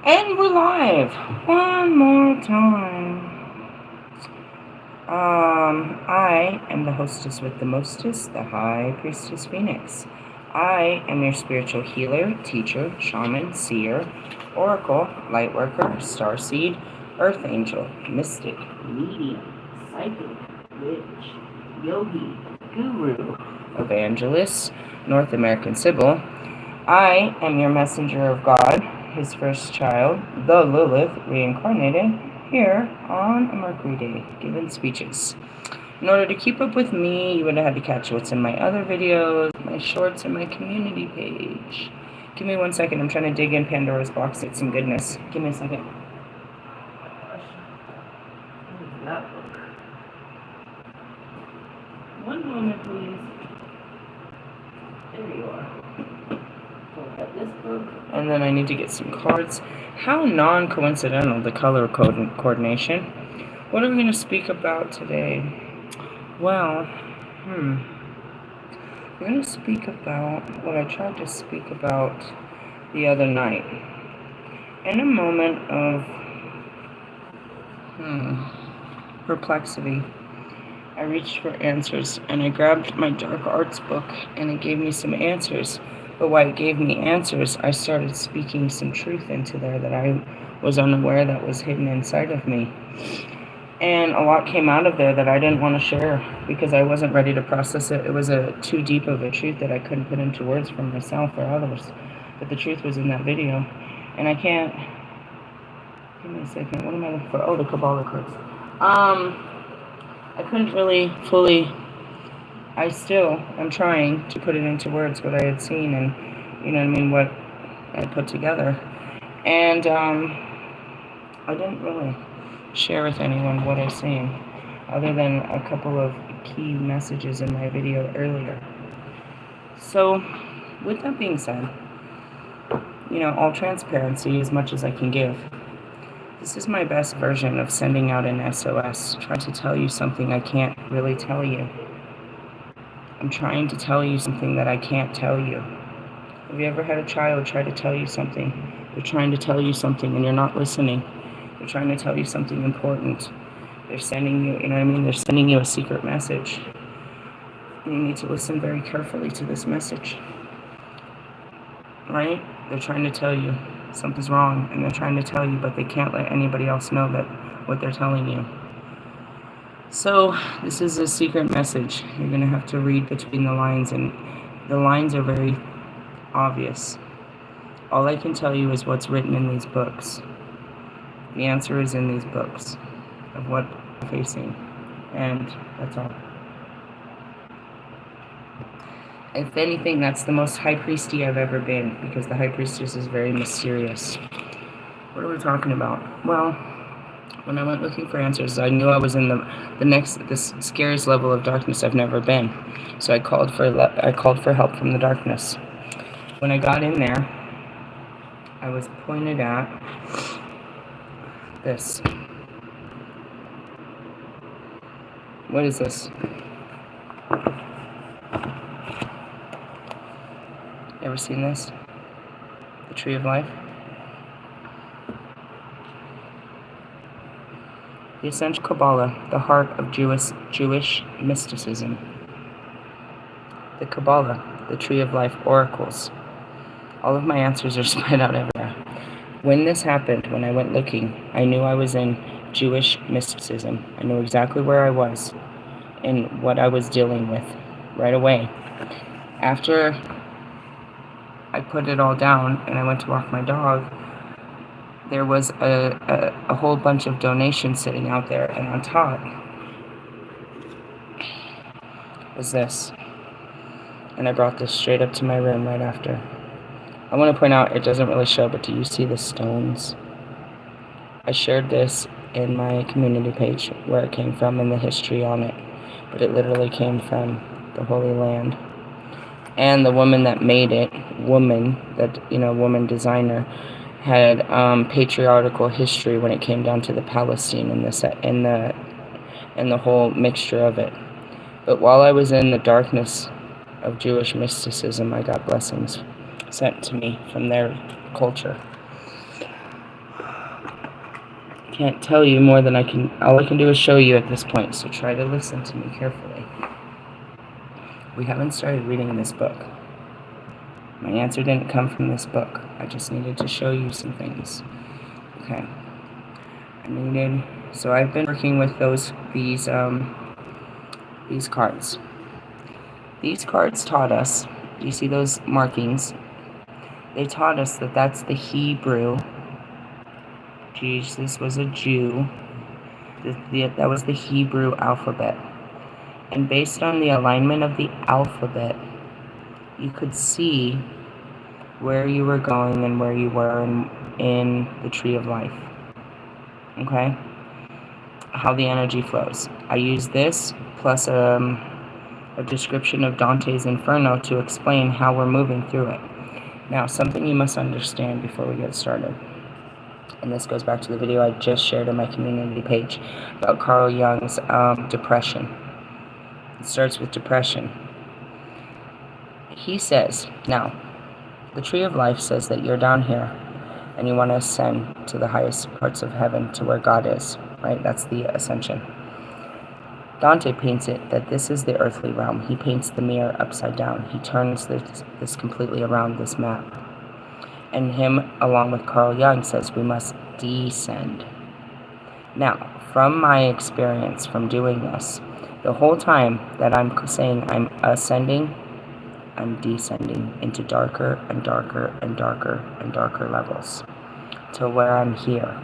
And we're live one more time. I am the hostess with the mostest, the High Priestess Phoenix. I am your spiritual healer, teacher, shaman, seer, oracle, lightworker, starseed, earth angel, mystic, medium, psychic, witch, yogi, guru, evangelist, North American Sybil. I am your messenger of God, his first child, the Lilith, reincarnated, here on a Mercury day, giving speeches. In order to keep up with me, you would have had to catch what's in my other videos, my shorts, and my community page. Give me 1 second. I'm trying to dig in Pandora's box, get some goodness. Give me a second. What is that book? 1 moment, please. There you are. This book, and then I need to get some cards. How non-coincidental, the color coordination. What are we going to speak about today? Well, we're going to speak about what I tried to speak about the other night. In a moment of perplexity, I reached for answers, and I grabbed my dark arts book, and it gave me some answers. But while it gave me answers, I started speaking some truth into there that I was unaware that was hidden inside of me. And a lot came out of there that I didn't want to share because I wasn't ready to process it. It was too deep of a truth that I couldn't put into words for myself or others. But the truth was in that video. And I can't... Give me a second. What am I looking for? Oh, the Kabbalah cards. I couldn't really fully... I still am trying to put it into words what I had seen and, you know what I mean, what I put together. And I didn't really share with anyone what I've seen, other than a couple of key messages in my video earlier. So, with that being said, you know, all transparency as much as I can give. This is my best version of sending out an SOS, trying to tell you something I can't really tell you. I'm trying to tell you something that I can't tell you. Have you ever had a child try to tell you something? They're trying to tell you something and you're not listening. They're trying to tell you something important. They're sending you, you know what I mean? They're sending you a secret message. And you need to listen very carefully to this message. Right? They're trying to tell you something's wrong, and they're trying to tell you, but they can't let anybody else know that what they're telling you. So, this is a secret message. You're going to have to read between the lines, and the lines are very obvious. All I can tell you is what's written in these books. The answer is in these books of what I'm facing, and that's all. If anything, that's the most high priesty I've ever been, because the high priestess is very mysterious. What are we talking about? Well, when I went looking for answers, I knew I was in the scariest level of darkness I've never been. So I called for help from the darkness. When I got in there, I was pointed at this. What is this? Ever seen this? The Tree of Life? The Essential Kabbalah, the heart of Jewish mysticism. The Kabbalah, the Tree of Life oracles. All of my answers are spread out everywhere. When this happened, when I went looking, I knew I was in Jewish mysticism. I knew exactly where I was and what I was dealing with right away. After I put it all down and I went to walk my dog, there was a whole bunch of donations sitting out there, and on top was this. And I brought this straight up to my room right after. I want to point out, it doesn't really show, but do you see the stones? I shared this in my community page, where it came from and the history on it, but it literally came from the Holy Land. And the woman that made it, woman designer, had patriarchal history when it came down to the Palestine and the whole mixture of it. But while I was in the darkness of Jewish mysticism, I got blessings sent to me from their culture. can't tell you more than all I can do is show you at this point, so try to listen to me carefully. We haven't started reading this book. My answer didn't come from this book. I just needed to show you some things. Okay. So I've been working with these cards. These cards taught us, do you see those markings? They taught us that that's the Hebrew. Jesus was a Jew. That was the Hebrew alphabet. And based on the alignment of the alphabet, you could see where you were going and where you were in the tree of life. Okay? How the energy flows. I use this plus a description of Dante's Inferno to explain how we're moving through it. Now, something you must understand before we get started, and this goes back to the video I just shared on my community page about Carl Jung's depression. It starts with depression. He says, now, the tree of life says that you're down here and you want to ascend to the highest parts of heaven, to where God is, right? That's the ascension. Dante paints it that this is the earthly realm. He paints the mirror upside down. He turns this completely around, this map. And him, along with Carl Jung, says we must descend. Now, from my experience from doing this, the whole time that I'm saying I'm ascending, I'm descending into darker and darker and darker and darker levels, to where I'm here.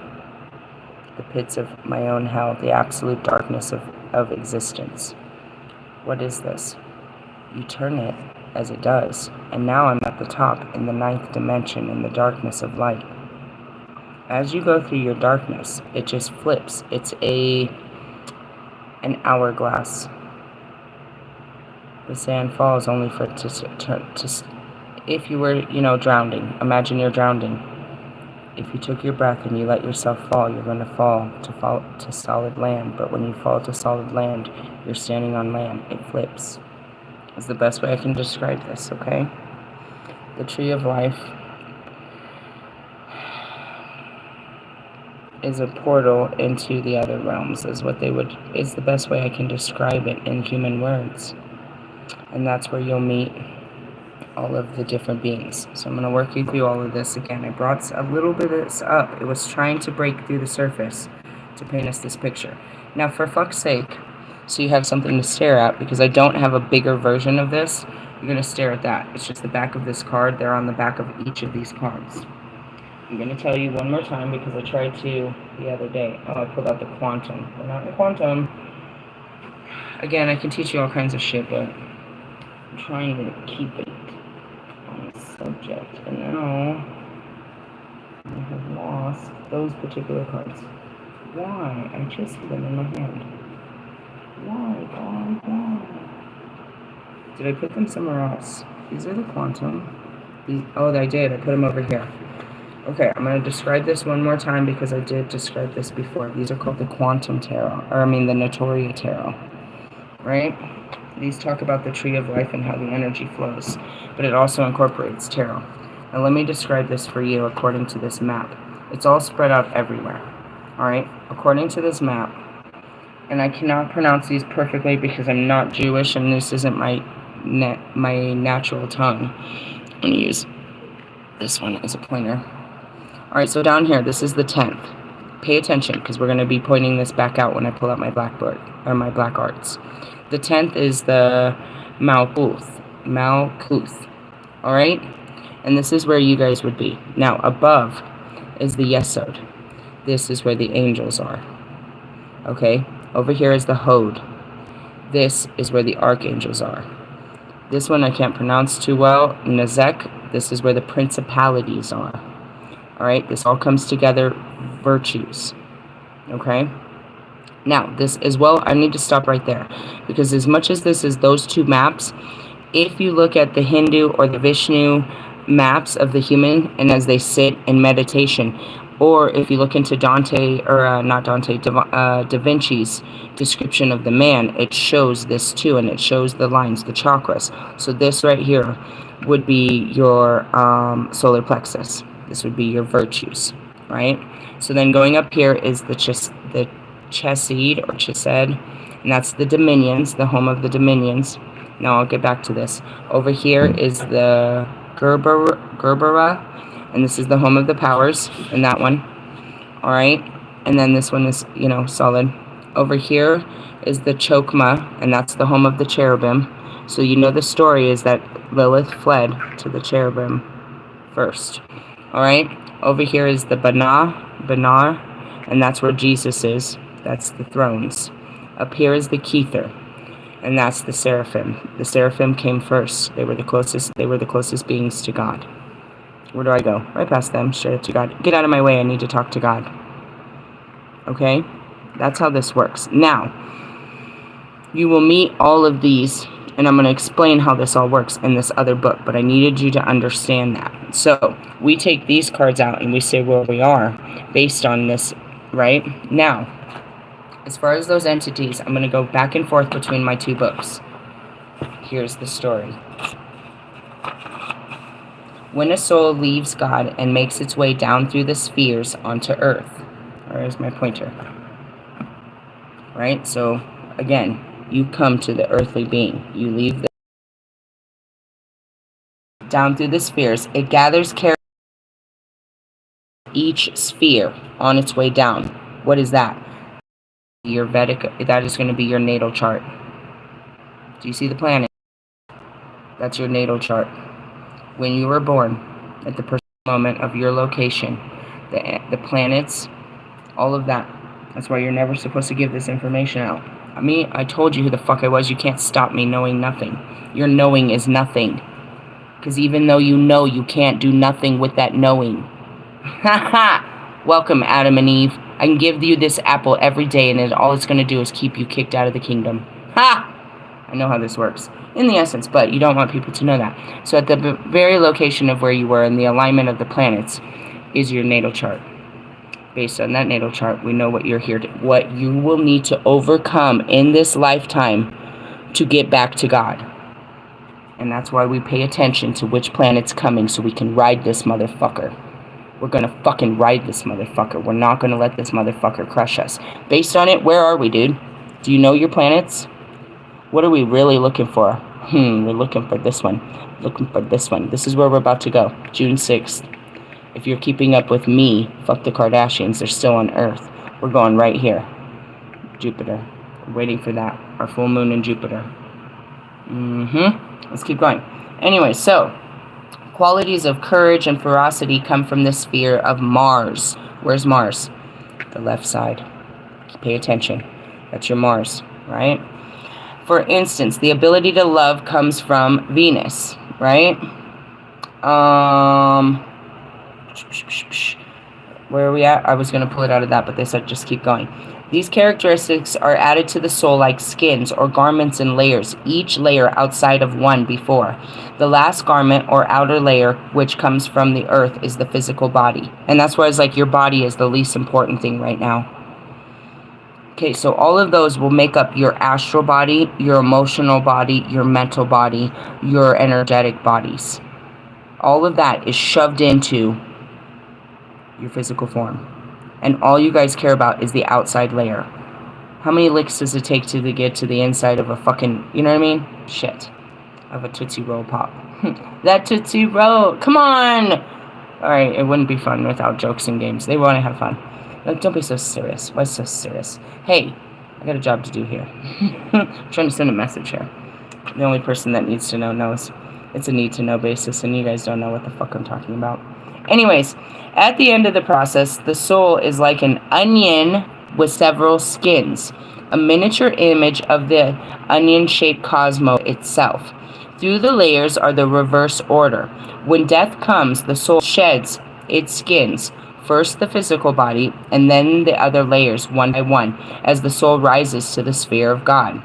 The pits of my own hell, the absolute darkness of existence. What is this? You turn it as it does, and now I'm at the top in the 9th dimension, in the darkness of light. As you go through your darkness, it just flips. It's an hourglass. The sand falls only for it to if you were, drowning. Imagine you're drowning. If you took your breath and you let yourself fall, you're going to fall to solid land. But when you fall to solid land, you're standing on land. It flips. It's the best way I can describe this, okay? The tree of life is a portal into the other realms, is the best way I can describe it in human words. And that's where you'll meet all of the different beings. So I'm going to work you through all of this again. I brought a little bit of this up. It was trying to break through the surface to paint us this picture. Now, for fuck's sake, so you have something to stare at, because I don't have a bigger version of this, you're going to stare at that. It's just the back of this card. They're on the back of each of these cards. I'm going to tell you one more time, because I tried to the other day. Oh, I pulled out the quantum. We're not in quantum. Again, I can teach you all kinds of shit, but I'm trying to keep it on the subject. And now I have lost those particular cards. Why? I just had them in my hand. Why? Did I put them somewhere else? These are the quantum. Oh, I did. I put them over here. Okay, I'm going to describe this one more time, because I did describe this before. These are called the quantum tarot, the Notoria tarot, right? These talk about the tree of life and how the energy flows, but it also incorporates tarot. Now let me describe this for you according to this map. It's all spread out everywhere, all right? According to this map, and I cannot pronounce these perfectly because I'm not Jewish and this isn't my natural tongue. I'm going to use this one as a pointer. All right, so down here, this is the 10th. Pay attention, because we're going to be pointing this back out when I pull out my blackboard, or my black arts. The 10th is the Malkuth, all right? And this is where you guys would be. Now, above is the Yesod. This is where the angels are, okay? Over here is the Hod. This is where the archangels are. This one I can't pronounce too well. Nezek, this is where the principalities are. All right, this all comes together, virtues, okay? Now, this as well, I need to stop right there, because as much as this is those two maps, if you look at the Hindu or the Vishnu maps of the human, and as they sit in meditation, or if you look into Dante, or not Dante, Da Vinci's description of the man, it shows this too, and it shows the lines, the chakras. So this right here would be your solar plexus. This would be your virtues, right? So then going up here is the Chesed or Chesed, and that's the dominions, the home of the dominions. Now I'll get back to this. Over here is the Gerbera, and this is the home of the powers, and that one. All right, and then this one is, you know, solid. Over here is the Chokmah, and that's the home of the cherubim. So you know the story is that Lilith fled to the cherubim first. All right, over here is the Banar, and that's where Jesus is. That's the thrones. Up here is the Kether, and that's the seraphim. The seraphim came first. They were the closest beings to God. Where do I go? Right past them, straight up to God. Get out of my way, I need to talk to God. Okay? That's how this works. Now, you will meet all of these, and I'm going to explain how this all works in this other book, but I needed you to understand that. So, we take these cards out and we say where we are based on this, right? Now, as far as those entities, I'm going to go back and forth between my two books. Here's the story. When a soul leaves God and makes its way down through the spheres onto Earth, where's my pointer? Right? So, again, you come to the earthly being. You leave down through the spheres. It gathers each sphere on its way down. What is that? Your Vedic, that is going to be your natal chart. Do you see the planet? That's your natal chart. When you were born, at the moment of your location, the planets, all of that. That's why you're never supposed to give this information out. I told you who the fuck I was. You can't stop me knowing nothing. Your knowing is nothing. Because even though you know, you can't do nothing with that knowing. Ha ha! Welcome, Adam and Eve. I can give you this apple every day, and all it's going to do is keep you kicked out of the kingdom. Ha! I know how this works. In the essence, but you don't want people to know that. So at the very location of where you were in the alignment of the planets is your natal chart. Based on that natal chart, we know what you're here to, what you will need to overcome in this lifetime to get back to God. And that's why we pay attention to which planet's coming so we can ride this motherfucker. We're gonna fucking ride this motherfucker. We're not gonna let this motherfucker crush us. Based on it, where are we, dude? Do you know your planets? What are we really looking for? We're looking for this one. Looking for this one. This is where we're about to go. June 6th. If you're keeping up with me, fuck the Kardashians. They're still on Earth. We're going right here. Jupiter. We're waiting for that. Our full moon in Jupiter. Let's keep going. Anyway, so qualities of courage and ferocity come from the sphere of Mars. Where's Mars? The left side. Pay attention. That's your Mars, right? For instance, the ability to love comes from Venus, right? Where are we at? I was going to pull it out of that, but they said just keep going. These characteristics are added to the soul like skins or garments in layers, each layer outside of one before. The last garment or outer layer, which comes from the earth, is the physical body. And that's why it's like your body is the least important thing right now. Okay, so all of those will make up your astral body, your emotional body, your mental body, your energetic bodies. All of that is shoved into your physical form. And all you guys care about is the outside layer. How many licks does it take to get to the inside of a fucking, you know what I mean? Shit. Of a Tootsie Roll Pop. That Tootsie Roll, come on! Alright, it wouldn't be fun without jokes and games. They want to have fun. Like, don't be so serious. Why so serious? Hey, I got a job to do here. I'm trying to send a message here. The only person that needs to know knows. It's a need-to-know basis, and you guys don't know what the fuck I'm talking about. Anyways, at the end of the process, the soul is like an onion with several skins, a miniature image of the onion-shaped cosmos itself. Through the layers are the reverse order. When death comes, the soul sheds its skins, first the physical body, and then the other layers, one by one, as the soul rises to the sphere of God.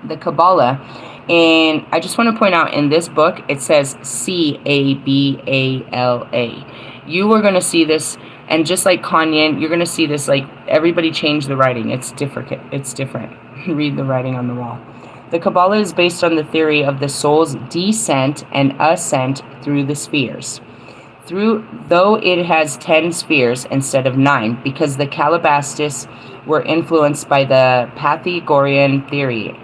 The Kabbalah, and I just want to point out in this book, it says Cabala. You are going to see this, and just like Kanye, you're going to see this, like, everybody changed the writing. It's different. It's different. Read the writing on the wall. The Kabbalah is based on the theory of the soul's descent and ascent through the spheres. though it has 10 spheres instead of 9, because the Calabastis were influenced by the Pythagorean theory.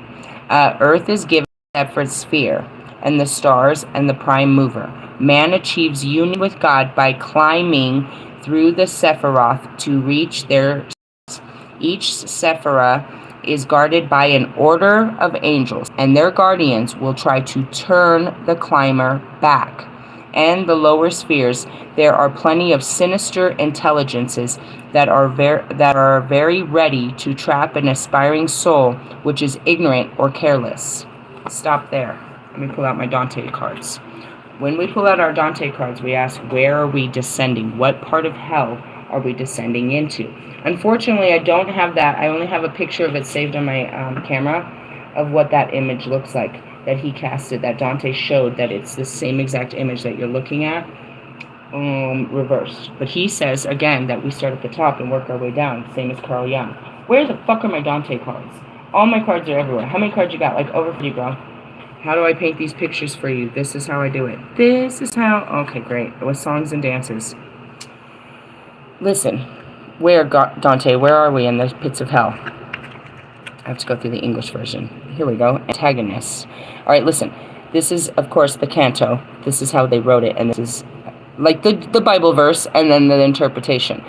Earth is given a separate sphere, and the stars and the prime mover. Man achieves union with God by climbing through the Sephiroth to reach their stars. Each Sephira is guarded by an order of angels, and their guardians will try to turn the climber back. And the lower spheres, there are plenty of sinister intelligences that are very ready to trap an aspiring soul which is ignorant or careless. Stop there. Let me pull out my Dante cards. When we pull out our Dante cards, we ask, where are we descending? What part of hell are we descending into? Unfortunately, I don't have that. I only have a picture of it saved on my camera of what that image looks like that he casted, that Dante showed, that it's the same exact image that you're looking at, reversed. But he says, again, that we start at the top and work our way down, same as Carl Jung. Where the fuck are my Dante cards? All my cards are everywhere. How many cards you got? Like over 50, girl. How do I paint these pictures for you? This is how I do it. This is how... Okay, great. With songs and dances. Listen. Dante, where are we in the pits of hell? I have to go through the English version. Here we go. Antagonists. All right, listen. This is, of course, the canto. This is how they wrote it, and this is like the Bible verse, and then the interpretation.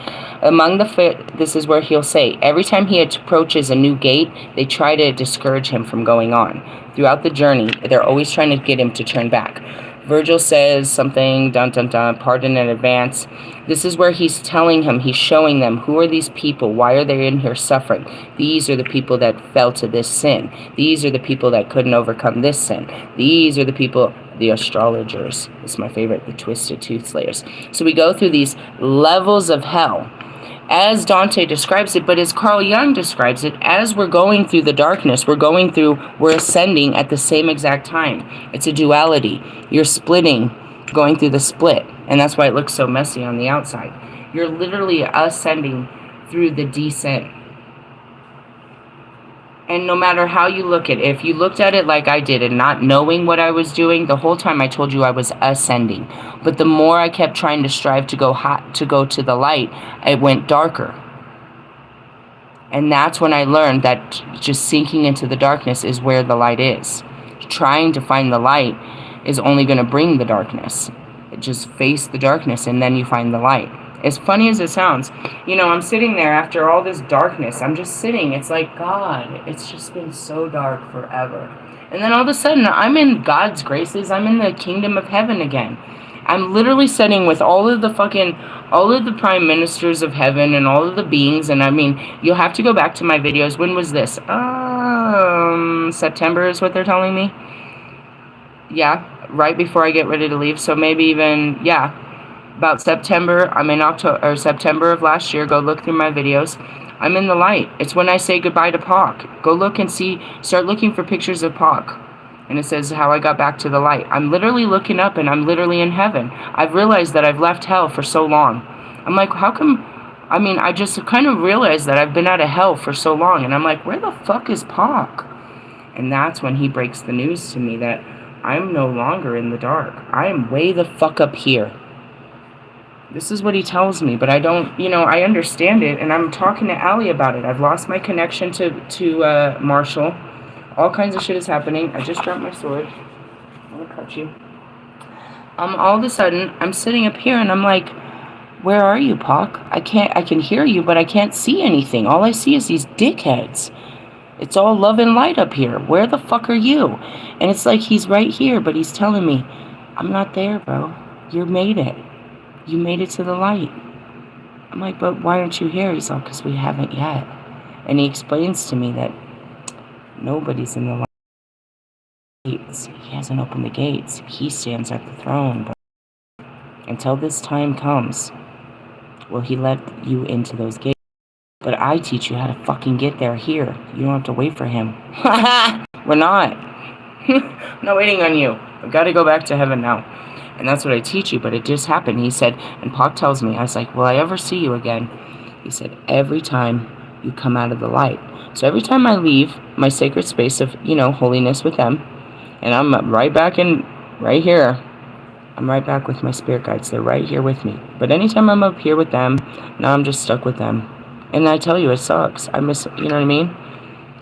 This is where he'll say, every time he approaches a new gate, they try to discourage him from going on. Throughout the journey, they're always trying to get him to turn back. Virgil says something, dun dun dun, pardon in advance. This is where he's telling him, he's showing them, who are these people? Why are they in here suffering? These are the people that fell to this sin. These are the people that couldn't overcome this sin. These are the people, the astrologers. This is my favorite, the twisted tooth slayers. So we go through these levels of hell, as Dante describes it, but as Carl Jung describes it, as we're going through the darkness, we're ascending at the same exact time. It's a duality. You're splitting, going through the split, and that's why it looks so messy on the outside. You're literally ascending through the descent. And no matter how you look at it, if you looked at it like I did and not knowing what I was doing, the whole time I told you I was ascending. But the more I kept trying to strive to go to the light, it went darker. And that's when I learned that just sinking into the darkness is where the light is. Trying to find the light is only going to bring the darkness. Just face the darkness and then you find the light. As funny as it sounds, you know, I'm sitting there after all this darkness. I'm just sitting. It's like, God, it's just been so dark forever. And then all of a sudden, I'm in God's graces. I'm in the kingdom of heaven again. I'm literally sitting with all of the prime ministers of heaven and all of the beings. And I mean, you'll have to go back to my videos. When was this? September is what they're telling me. Yeah, right before I get ready to leave. So maybe even, yeah. About September, I'm in October or September of last year. Go look through my videos. I'm in the light. It's when I say goodbye to Pac. Go look and see. Start looking for pictures of Pac, and it says how I got back to the light. I'm literally looking up, and I'm literally in heaven. I've realized that I've left hell for so long. I'm like, how come? I mean, I just kind of realized that I've been out of hell for so long, and I'm like, where the fuck is Pac? And that's when he breaks the news to me that I'm no longer in the dark. I am way the fuck up here. This is what he tells me, but I don't, you know, I understand it, and I'm talking to Allie about it. I've lost my connection to Marshall. All kinds of shit is happening. I just dropped my sword. I'm gonna cut you. All of a sudden, I'm sitting up here, and I'm like, where are you, Pac? I can hear you, but I can't see anything. All I see is these dickheads. It's all love and light up here. Where the fuck are you? And it's like he's right here, but he's telling me, I'm not there, bro. You made it. You made it to the light. I'm like, but why aren't you here? He's like, because we haven't yet. And he explains to me that nobody's in the light. He hasn't opened the gates. He stands at the throne. But until this time comes, will he let you into those gates? But I teach you how to fucking get there here. You don't have to wait for him. We're not. I'm not waiting on you. I've got to go back to heaven now. And that's what I teach you, but it just happened. He said, and Pac tells me, I was like, will I ever see you again? He said, every time you come out of the light. So every time I leave my sacred space of, you know, holiness with them, and I'm right back in, right here, I'm right back with my spirit guides. They're right here with me. But anytime I'm up here with them, now I'm just stuck with them. And I tell you, it sucks. I miss, you know what I mean?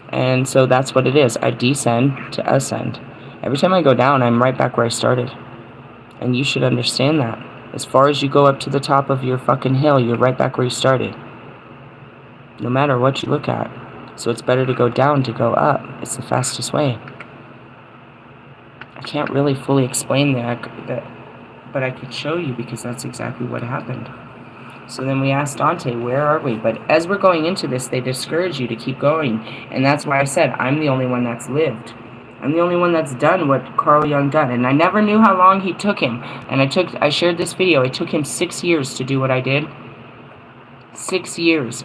And so that's what it is. I descend to ascend. Every time I go down, I'm right back where I started. And you should understand that. As far as you go up to the top of your fucking hill, you're right back where you started. No matter what you look at. So it's better to go down to go up. It's the fastest way. I can't really fully explain that, but I could show you because that's exactly what happened. So then we asked Dante, where are we? But as we're going into this, they discourage you to keep going. And that's why I said, I'm the only one that's lived. I'm the only one that's done what Carl Jung done. And I never knew how long he took him. And I shared this video. It took him 6 years to do what I did. 6 years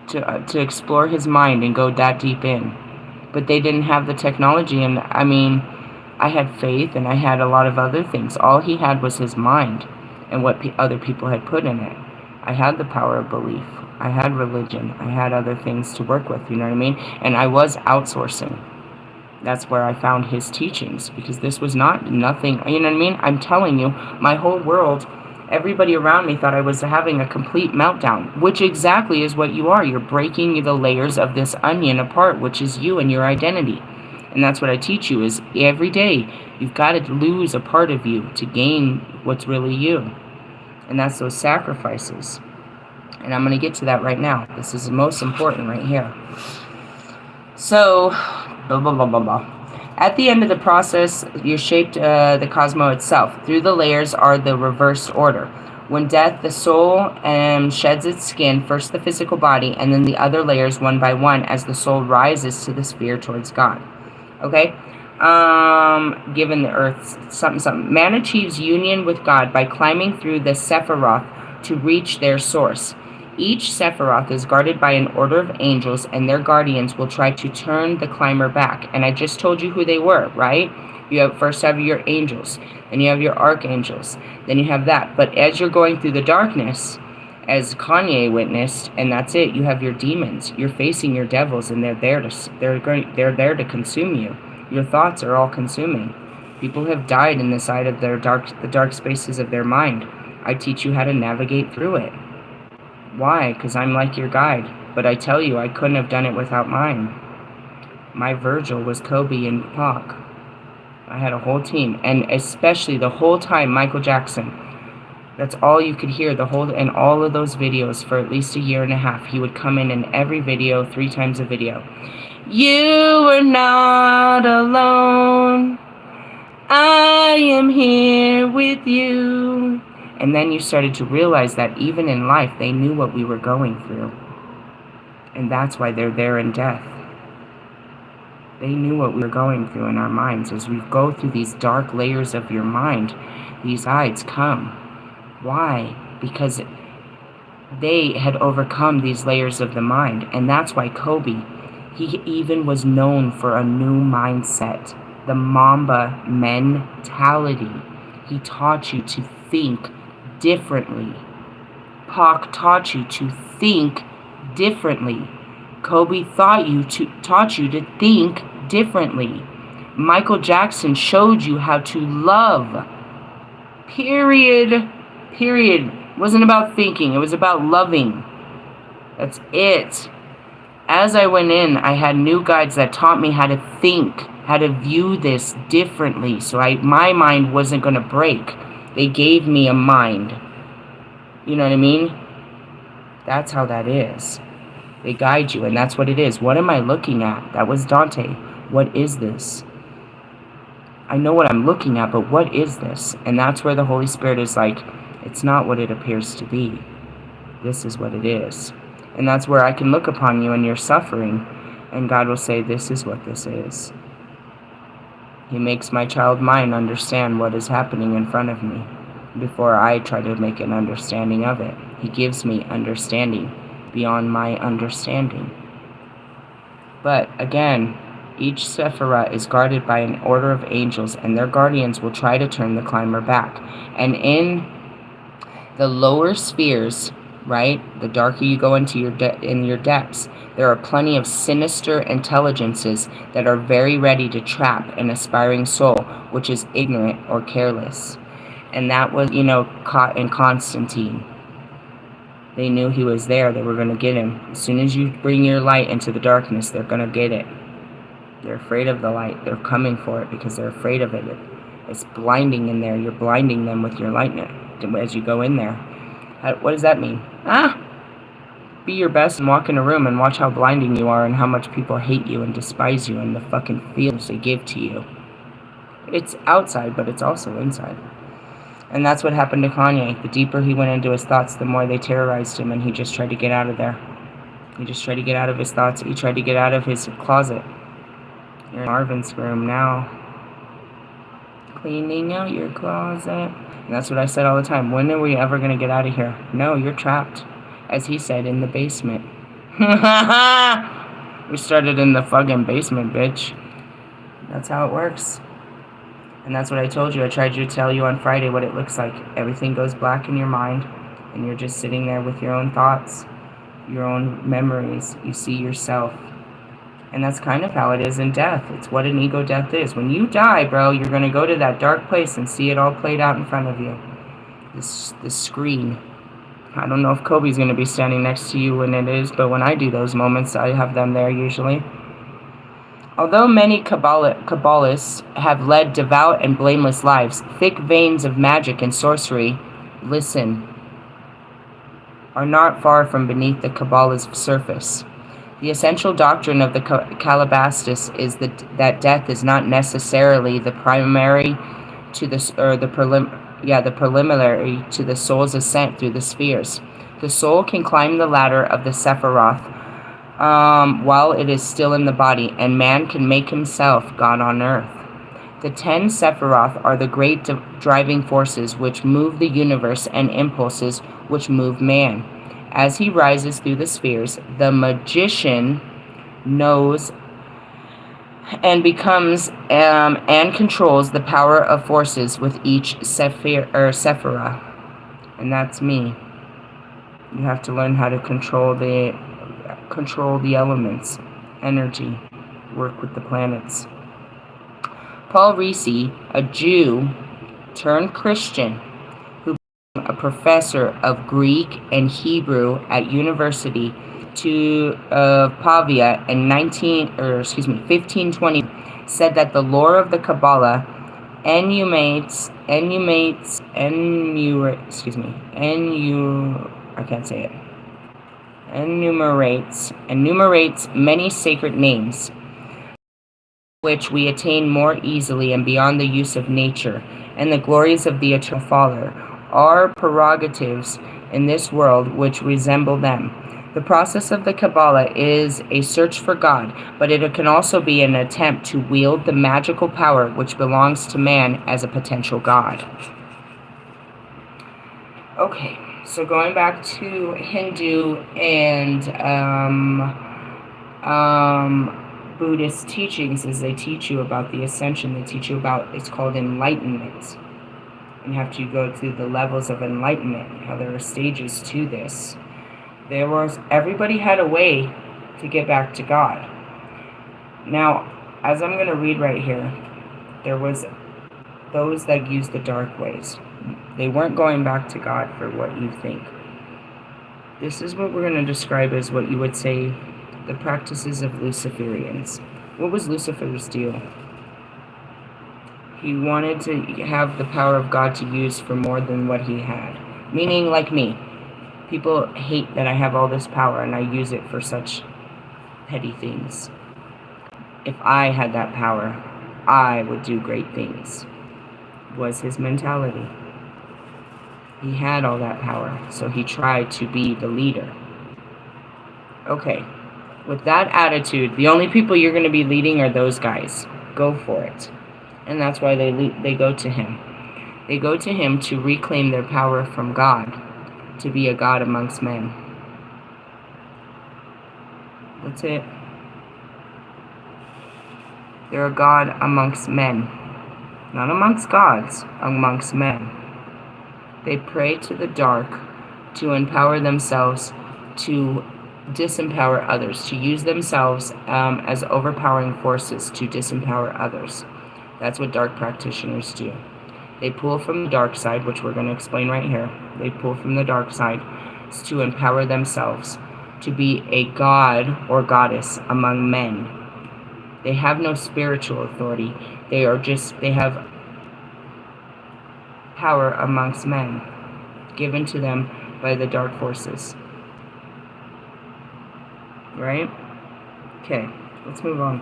to explore his mind and go that deep in. But they didn't have the technology. And I mean, I had faith and I had a lot of other things. All he had was his mind and what other people had put in it. I had the power of belief. I had religion. I had other things to work with, you know what I mean? And I was outsourcing. That's where I found his teachings, because this was nothing, you know what I mean? I'm telling you, my whole world, everybody around me thought I was having a complete meltdown, which exactly is what you are. You're breaking the layers of this onion apart, which is you and your identity. And that's what I teach you, is every day you've got to lose a part of you to gain what's really you. And that's those sacrifices. And I'm going to get to that right now. This is the most important right here. So, blah, blah, blah, blah, blah. At the end of the process, you're shaped the cosmos itself. Through the layers are the reversed order. When death, the soul sheds its skin, first the physical body, and then the other layers one by one as the soul rises to the sphere towards God. Okay? Given the earth, something. Man achieves union with God by climbing through the Sephiroth to reach their source. Each Sephiroth is guarded by an order of angels, and their guardians will try to turn the climber back. And I just told you who they were, right? You first have your angels, then you have your archangels, then you have that. But as you're going through the darkness, as Kanye witnessed, and that's it, you have your demons. You're facing your devils, and they're there to consume you. Your thoughts are all consuming. People have died in the side of the dark spaces of their mind. I teach you how to navigate through it. Why? Because I'm like your guide. But I tell you, I couldn't have done it without mine. My Virgil was Kobe and Pac. I had a whole team. And especially the whole time, Michael Jackson. That's all you could hear, in all of those videos for at least a year and a half. He would come in every video, 3 times a video. You are not alone. I am here with you. And then you started to realize that even in life, they knew what we were going through. And that's why they're there in death. They knew what we were going through in our minds. As we go through these dark layers of your mind, these guides come. Why? Because they had overcome these layers of the mind. And that's why Kobe, he even was known for a new mindset. The Mamba mentality. He taught you to think differently. Pac taught you to think differently. Kobe taught you to think differently. Michael Jackson showed you how to love. Period. Period. It wasn't about thinking. It was about loving. That's it. As I went in, I had new guides that taught me how to think, how to view this differently. So my mind wasn't going to break. They gave me a mind. You know what I mean? That's how that is. They guide you, and that's what it is. What am I looking at? That was Dante. What is this? I know what I'm looking at, but what is this? And that's where the Holy Spirit is like, it's not what it appears to be. This is what it is. And that's where I can look upon you and your suffering, and God will say, this is what this is. He makes my child mind understand what is happening in front of me before I try to make an understanding of it. He gives me understanding beyond my understanding. But again, each Sephirah is guarded by an order of angels, and their guardians will try to turn the climber back. And in the lower spheres, right, the darker you go into your depths, there are plenty of sinister intelligences that are very ready to trap an aspiring soul which is ignorant or careless. And that was, you know, caught in Constantine. They knew he was there. They were going to get him. As soon as you bring your light into the darkness, they're going to get it. They're afraid of the light. They're coming for it because they're afraid of it. It's blinding in there. You're blinding them with your light as you go in there. What does that mean? Be your best and walk in a room and watch how blinding you are and how much people hate you and despise you and the fucking feelings they give to you. It's outside, but it's also inside. And that's what happened to Kanye. The deeper he went into his thoughts, the more they terrorized him, and he just tried to get out of there. He just tried to get out of his thoughts. He tried to get out of his closet. You're in Marvin's room now. Cleaning out your closet. And that's what I said all the time. When are we ever going to get out of here? No, you're trapped. As he said, in the basement. We started in the fucking basement, bitch. That's how it works. And that's what I told you. I tried to tell you on Friday what it looks like. Everything goes black in your mind, and you're just sitting there with your own thoughts, your own memories. You see yourself. And that's kind of how it is in death. It's what an ego death is. When you die, bro, you're going to go to that dark place and see it all played out in front of you. This screen. I don't know if Kobe's going to be standing next to you when it is, but when I do those moments, I have them there usually. Although many Kabbalists have led devout and blameless lives, thick veins of magic and sorcery, listen, are not far from beneath the Kabbalah's surface. The essential doctrine of the Calabastis is that death is not necessarily the primary to the preliminary to the soul's ascent through the spheres. The soul can climb the ladder of the Sephiroth while it is still in the body, and man can make himself God on earth. The 10 Sephiroth are the great driving forces which move the universe and impulses which move man. As he rises through the spheres, the magician knows and becomes and controls the power of forces with each Sephirah. And that's me. You have to learn how to control the elements, energy, work with the planets. Paul Ricci, a Jew turned Christian, who became a professor of Greek and Hebrew at University of Pavia in 1520, said that the lore of the Kabbalah enumerates many sacred names, which we attain more easily and beyond the use of nature, and the glories of the eternal Father are prerogatives in this world which resemble them. The process of the Kabbalah is a search for God, but it can also be an attempt to wield the magical power which belongs to man as a potential God. Okay, so going back to Hindu and Buddhist teachings, is they teach you about the ascension. They teach you about, it's called enlightenment. And you have to go through the levels of enlightenment, how there are stages to this. Everybody had a way to get back to God. Now, as I'm going to read right here, there was those that used the dark ways. They weren't going back to God for what you think. This is what we're going to describe as what you would say the practices of Luciferians. What was Lucifer's deal? He wanted to have the power of God to use for more than what he had. Meaning, like me. People hate that I have all this power and I use it for such petty things. If I had that power, I would do great things, was his mentality. He had all that power, so he tried to be the leader. Okay, with that attitude, the only people you're going to be leading are those guys. Go for it. And that's why they go to him. They go to him to reclaim their power from God, to be a God amongst men. That's it. They're a God amongst men. Not amongst gods, amongst men. They pray to the dark to empower themselves, to disempower others, to use themselves as overpowering forces to disempower others. That's what dark practitioners do. They pull from the dark side, which we're going to explain right here. They pull from the dark side to empower themselves to be a god or goddess among men. They have no spiritual authority. They have power amongst men, given to them by the dark forces. Right? Okay, let's move on.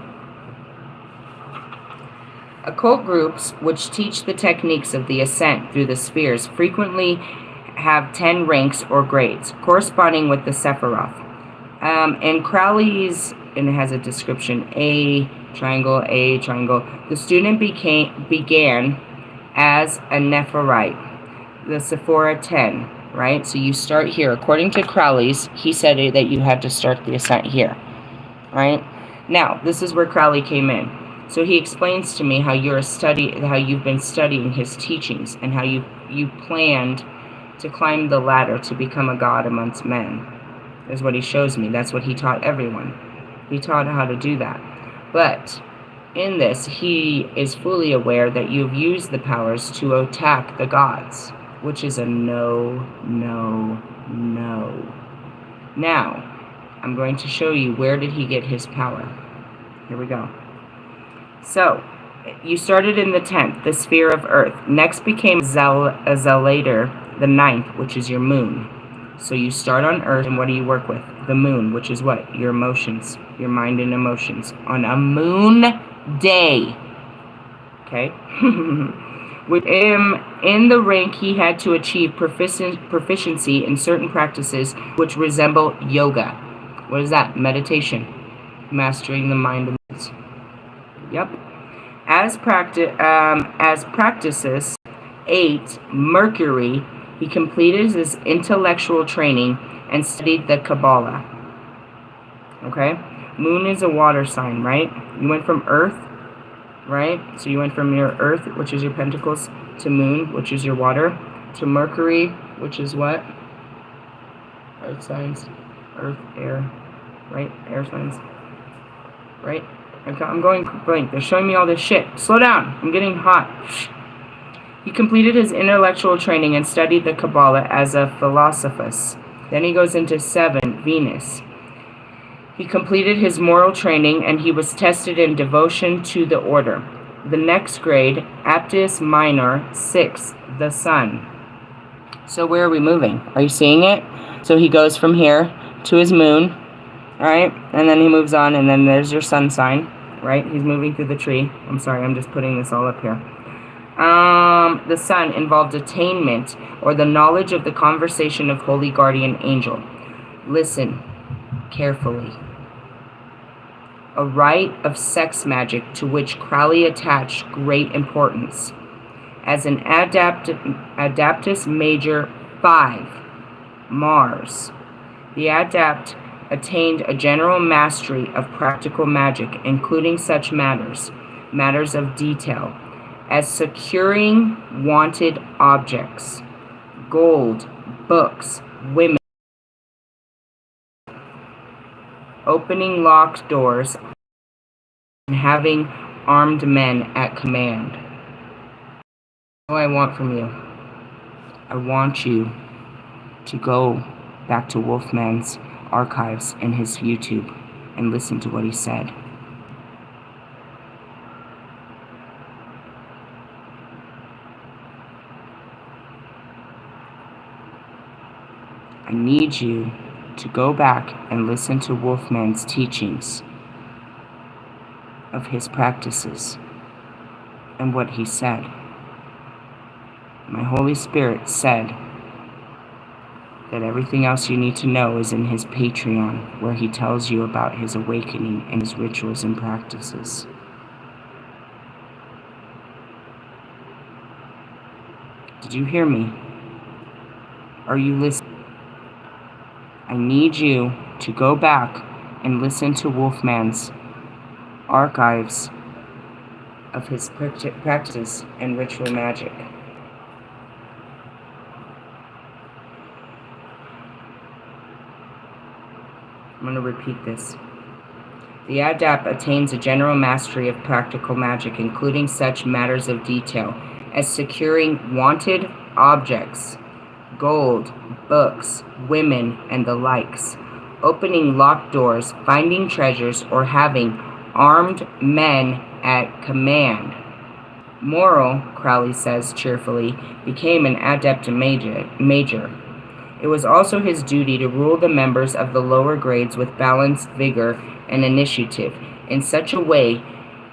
Occult groups which teach the techniques of the ascent through the spheres frequently have 10 ranks or grades, corresponding with the Sephiroth. And Crowley's, and it has a description, A triangle, the student began as a Nephirite, the Sephora 10, right? So you start here. According to Crowley's, he said that you had to start the ascent here, right? Now, this is where Crowley came in. So he explains to me how you've been studying his teachings and how you planned to climb the ladder to become a god amongst men. Is what he shows me. That's what he taught everyone. He taught how to do that. But in this, he is fully aware that you've used the powers to attack the gods, which is a no, no, no. Now, I'm going to show you where did he get his power. Here we go. So, you started in the 10th, the sphere of Earth. Next became Zelator, the 9th, which is your moon. So you start on Earth, and what do you work with? The moon, which is what? Your emotions, your mind and emotions. On a moon day. Okay? With him in the rank, he had to achieve proficiency in certain practices which resemble yoga. What is that? Meditation. Mastering the mind and moods. Yep. As practices 8, Mercury, he completed his intellectual training and studied the Kabbalah. Okay? Moon is a water sign, right? You went from Earth, right? So you went from your Earth, which is your pentacles, to Moon, which is your water, to Mercury, which is what? Earth signs. Earth, air, right? Air signs. Right? I'm going blank. They're showing me all this shit. Slow down. I'm getting hot. He completed his intellectual training and studied the Kabbalah as a philosophus. Then he goes into 7, Venus. He completed his moral training and he was tested in devotion to the order. The next grade, Aptus Minor, 6, the Sun. So where are we moving? Are you seeing it? So he goes from here to his moon, right? And then he moves on, and then there's your sun sign, right? He's moving through the tree. I'm sorry, I'm just putting this all up here. The sun involved attainment or the knowledge of the conversation of holy guardian angel. Listen carefully. A rite of sex magic to which Crowley attached great importance. As an Adaptus Major 5, Mars, the adept attained a general mastery of practical magic, including such matters of detail, as securing wanted objects, gold, books, women, opening locked doors, and having armed men at command. What I want from you, I want you to go back to Wolfman's archives in his YouTube and listen to what he said. I need you to go back and listen to Wolfman's teachings of his practices and what he said. My Holy Spirit said that everything else you need to know is in his Patreon, where he tells you about his awakening and his rituals and practices. Did you hear me? Are you listening? I need you to go back and listen to Wolfman's archives of his practices and ritual magic. I'm going to repeat this. The adept attains a general mastery of practical magic, including such matters of detail as securing wanted objects, gold, books, women, and the likes, opening locked doors, finding treasures, or having armed men at command. Moral, Crowley says cheerfully, became an adept major. It was also his duty to rule the members of the lower grades with balanced vigor and initiative in such a way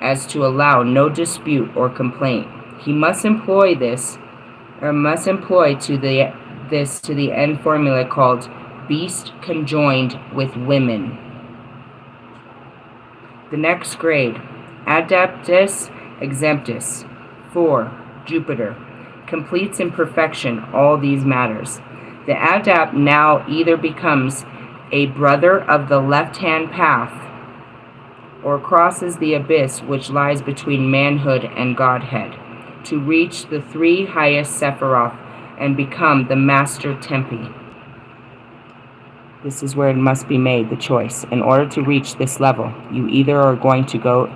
as to allow no dispute or complaint. He must employ this to the end formula called beast conjoined with women. The next grade, Adeptus Exemptus, 4, Jupiter, completes in perfection all these matters. The adept now either becomes a brother of the left-hand path or crosses the abyss which lies between manhood and godhead to reach the 3 highest Sephiroth and become the Master Tempi. This is where it must be made, the choice. In order to reach this level, you either are going to go...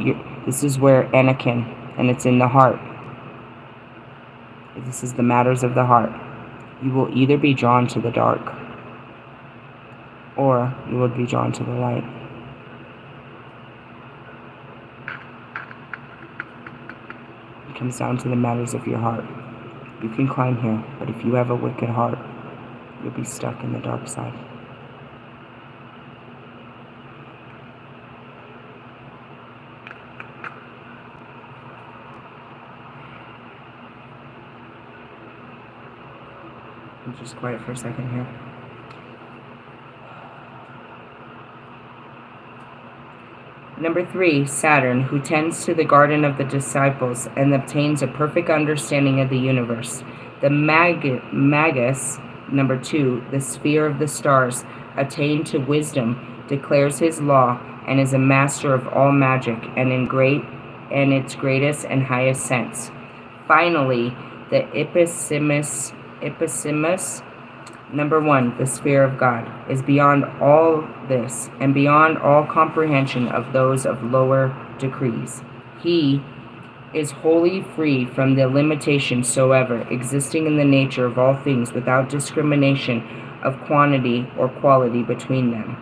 This is where Anakin, and it's in the heart. This is the matters of the heart. You will either be drawn to the dark, or you will be drawn to the light. It comes down to the matters of your heart. You can climb here, but if you have a wicked heart, you'll be stuck in the dark side. I'm just quiet for a second here. Number 3, Saturn, who tends to the garden of the disciples and obtains a perfect understanding of the universe. The Magus, number 2, the sphere of the stars, attained to wisdom, declares his law, and is a master of all magic, and in its greatest and highest sense. Finally, the Ipsimus, number 1, the sphere of God, is beyond all this and beyond all comprehension of those of lower decrees. He is wholly free from the limitation soever existing in the nature of all things without discrimination of quantity or quality between them.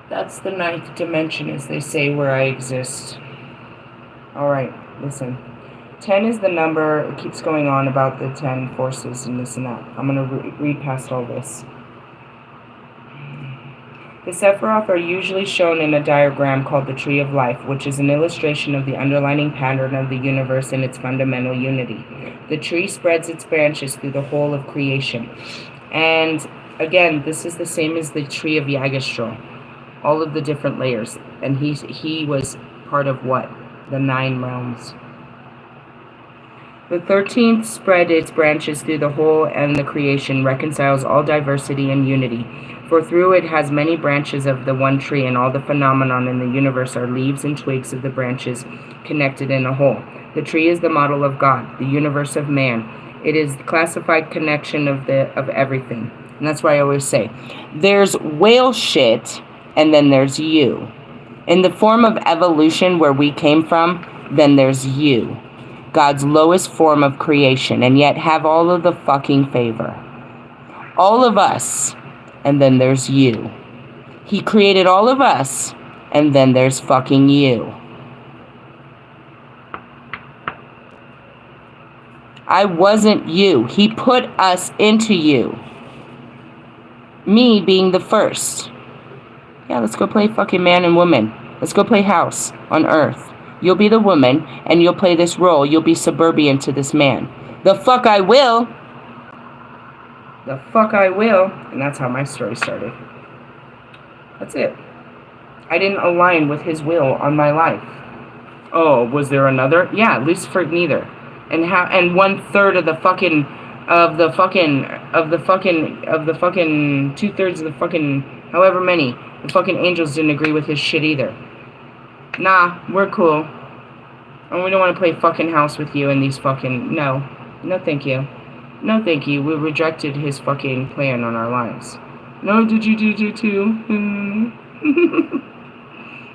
That's the 9th dimension, as they say, where I exist. Alright, listen. 10 is the number, it keeps going on about the 10 forces and this and that. I'm going to read past all this. The Sephiroth are usually shown in a diagram called the Tree of Life, which is an illustration of the underlying pattern of the universe and its fundamental unity. The tree spreads its branches through the whole of creation. And again, this is the same as the Tree of Yggdrasil, all of the different layers. And he was part of what? The 9 realms. The 13th spread its branches through the whole, and the creation reconciles all diversity and unity. For through it has many branches of the one tree, and all the phenomenon in the universe are leaves and twigs of the branches connected in a whole. The tree is the model of God, the universe of man. It is the classified connection of everything. And that's why I always say, there's whale shit, and then there's you. In the form of evolution where we came from, then there's you. God's lowest form of creation, and yet have all of the fucking favor. All of us, and then there's you. He created all of us, and then there's fucking you. I wasn't you. He put us into you. Me being the first. Yeah, let's go play fucking man and woman. Let's go play house on Earth. You'll be the woman, and you'll play this role. You'll be subservient to this man. The fuck I will. The fuck I will. And that's how my story started. That's it. I didn't align with his will on my life. Oh, was there another? Yeah, Lucifer neither. And 1/3 of the fucking 2/3 of the fucking however many, the fucking angels didn't agree with his shit either. Nah, we're cool. And we don't want to play fucking house with you and these fucking... No. No, thank you. No, thank you. We rejected his fucking plan on our lives. No, did you do too?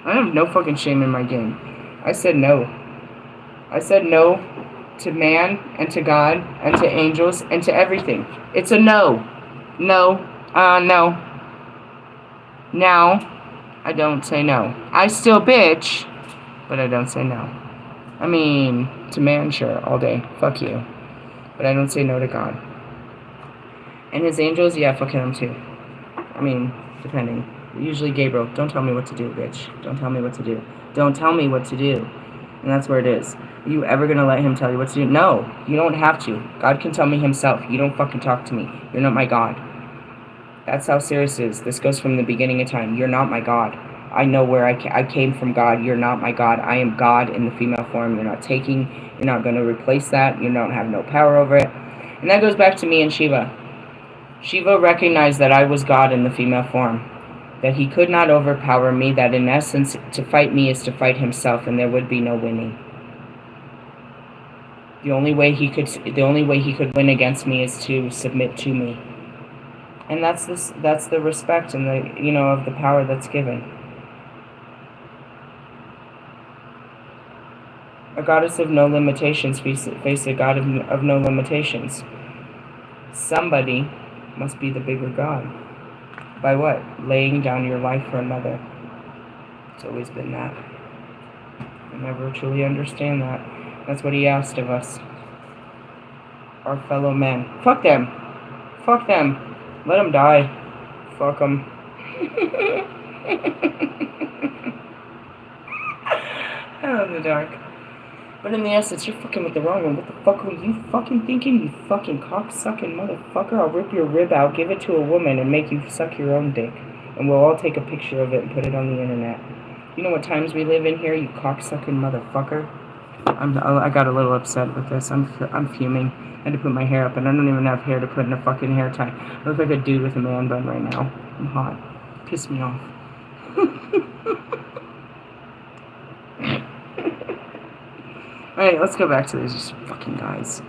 I have no fucking shame in my game. I said no. I said no to man and to God and to angels and to everything. It's a no. No. No. Now, I don't say no. I still bitch, but I don't say no. I mean, to man, sure, all day. Fuck you. But I don't say no to God. And his angels, yeah, fuck him too. I mean, depending. Usually Gabriel, don't tell me what to do, bitch. Don't tell me what to do. Don't tell me what to do. And that's where it is. Are you ever going to let him tell you what to do? No, you don't have to. God can tell me himself. You don't fucking talk to me. You're not my God. That's how serious it is. This goes from the beginning of time. You're not my God. I know where I came from, God. You're not my God. I am God in the female form. You're not going to replace that. You don't have no power over it. And that goes back to me and Shiva. Shiva recognized that I was God in the female form. That he could not overpower me. That in essence, to fight me is to fight himself, and there would be no winning. The only way he could win against me is to submit to me. And that's the respect and the of the power that's given. A goddess of no limitations face a god of no limitations. Somebody must be the bigger god. By what? Laying down your life for another. It's always been that. I never truly understand that. That's what he asked of us. Our fellow men. Fuck them. Fuck them. Let them die. Fuck them. I love the dark. But in the essence, you're fucking with the wrong one. What the fuck were you fucking thinking, you fucking cock-sucking motherfucker? I'll rip your rib out, give it to a woman, and make you suck your own dick. And we'll all take a picture of it and put it on the internet. You know what times we live in here, you cock-sucking motherfucker? I got a little upset with this. I'm fuming. I had to put my hair up, and I don't even have hair to put in a fucking hair tie. I look like a dude with a man bun right now. I'm hot. Piss me off. Alright, let's go back to these fucking guys.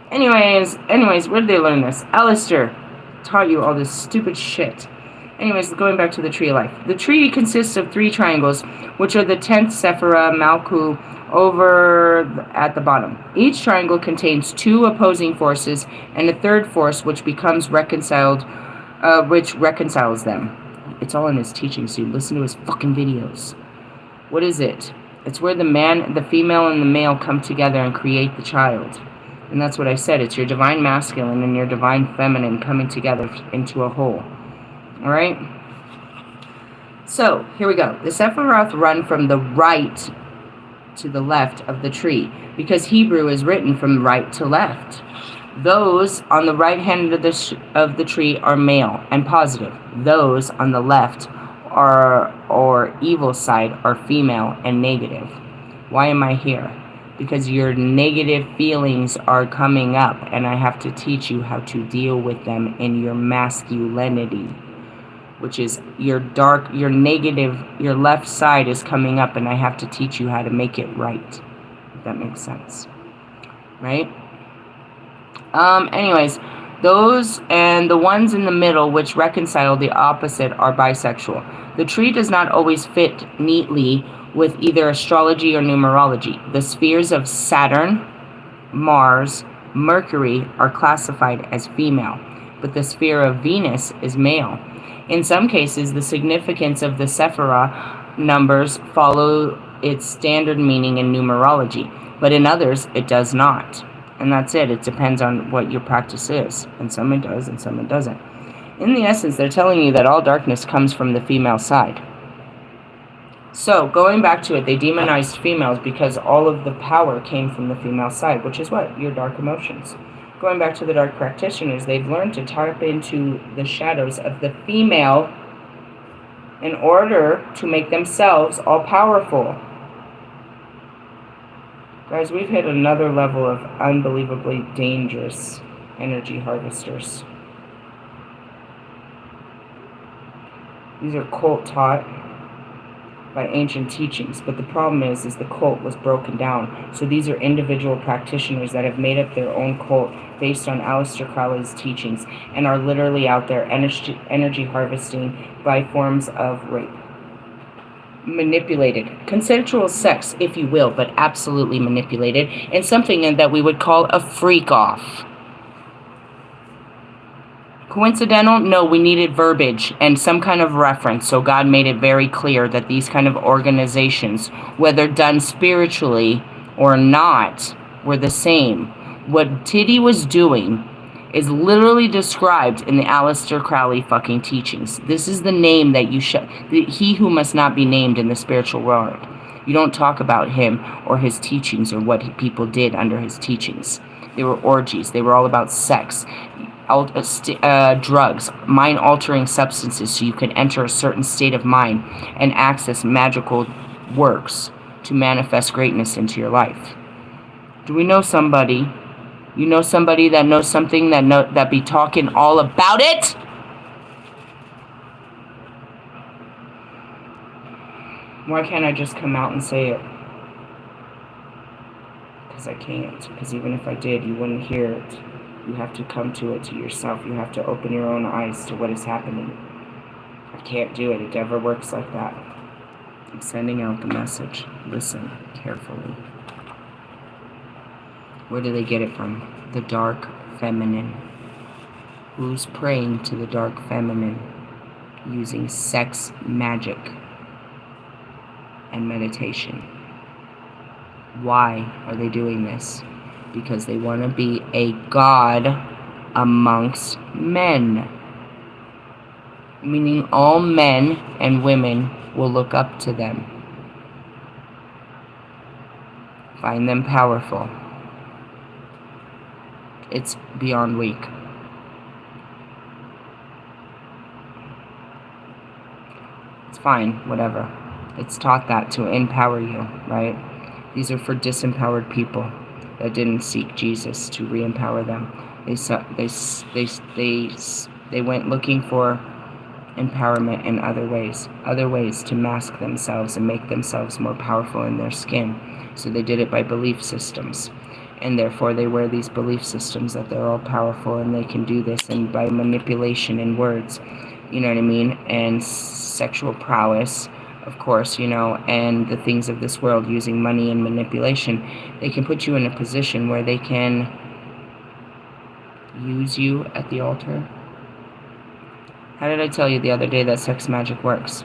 Anyways, where did they learn this? Alistair taught you all this stupid shit. Anyways, going back to the tree of life. The tree consists of 3 triangles, which are the 10th Sephira, Malku, over at the bottom. Each triangle contains 2 opposing forces and a 3rd force which becomes reconciled, which reconciles them. It's all in his teachings, dude. Listen to his fucking videos. What is it? It's where the man, the female, and the male come together and create the child. And that's what I said. It's your divine masculine and your divine feminine coming together into a whole. Alright? So, here we go. The Sephiroth run from the right to the left of the tree, because Hebrew is written from right to left. Those on the right hand of the tree are male and positive. Those on the left or evil side are female and negative. Why am I here? Because your negative feelings are coming up, and I have to teach you how to deal with them in your masculinity, which is your negative, your left side is coming up, and I have to teach you how to make it right. If that makes sense. Right? Anyways, those and the ones in the middle which reconcile the opposite are bisexual. The tree does not always fit neatly with either astrology or numerology. The spheres of Saturn, Mars, Mercury are classified as female, but the sphere of Venus is male. In some cases, the significance of the Sephira numbers follow its standard meaning in numerology, but in others, it does not. And that's it. It depends on what your practice is. And some it does, and some it doesn't. In the essence, they're telling you that all darkness comes from the female side. So, going back to it, they demonized females because all of the power came from the female side, which is what? Your dark emotions. Going back to the dark practitioners, they've learned to tap into the shadows of the female in order to make themselves all-powerful. Guys, we've hit another level of unbelievably dangerous energy harvesters. These are cult taught by ancient teachings, but the problem is the cult was broken down. So these are individual practitioners that have made up their own cult based on Aleister Crowley's teachings and are literally out there energy harvesting by forms of rape. manipulated. Consensual sex, if you will, but absolutely manipulated, and something that we would call a freak off. Coincidental? No, we needed verbiage and some kind of reference, so God made it very clear that these kind of organizations, whether done spiritually or not, were the same. What Tiddy was doing is literally described in the Aleister Crowley fucking teachings. This is the name that you should, he who must not be named in the spiritual world. You don't talk about him or his teachings or what people did under his teachings. They were orgies. They were all about sex, drugs, mind-altering substances, so you could enter a certain state of mind and access magical works to manifest greatness into your life. Do we know somebody? You know somebody that knows something that be talking all about it? Why can't I just come out and say it? Because I can't. Because even if I did, you wouldn't hear it. You have to come to it to yourself. You have to open your own eyes to what is happening. I can't do it. It never works like that. I'm sending out the message. Listen carefully. Where do they get it from? The dark feminine. Who's praying to the dark feminine using sex magic and meditation? Why are they doing this? Because they want to be a god amongst men. Meaning all men and women will look up to them. Find them powerful. It's beyond weak. It's fine, whatever. It's taught that to empower you, right? These are for disempowered people that didn't seek Jesus to re-empower them. They went looking for empowerment in other ways to mask themselves and make themselves more powerful in their skin. So they did it by belief systems. And therefore they wear these belief systems that they're all powerful and they can do this, and by manipulation in words, you know what I mean, and sexual prowess, of course, you know, and the things of this world, using money and manipulation, they can put you in a position where they can use you at the altar. How did I tell you the other day that sex magic works?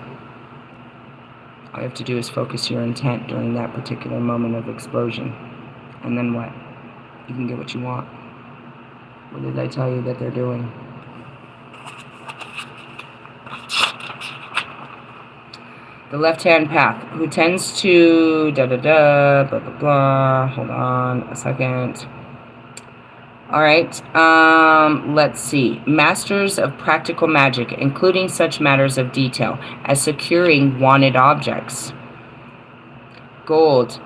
All you have to do is focus your intent during that particular moment of explosion. And then what? You can get what you want. What did I tell you that they're doing? The left-hand path, who tends to blah, blah, blah. Hold on a second. All right. Let's see. Masters of practical magic, including such matters of detail as securing wanted objects. Gold,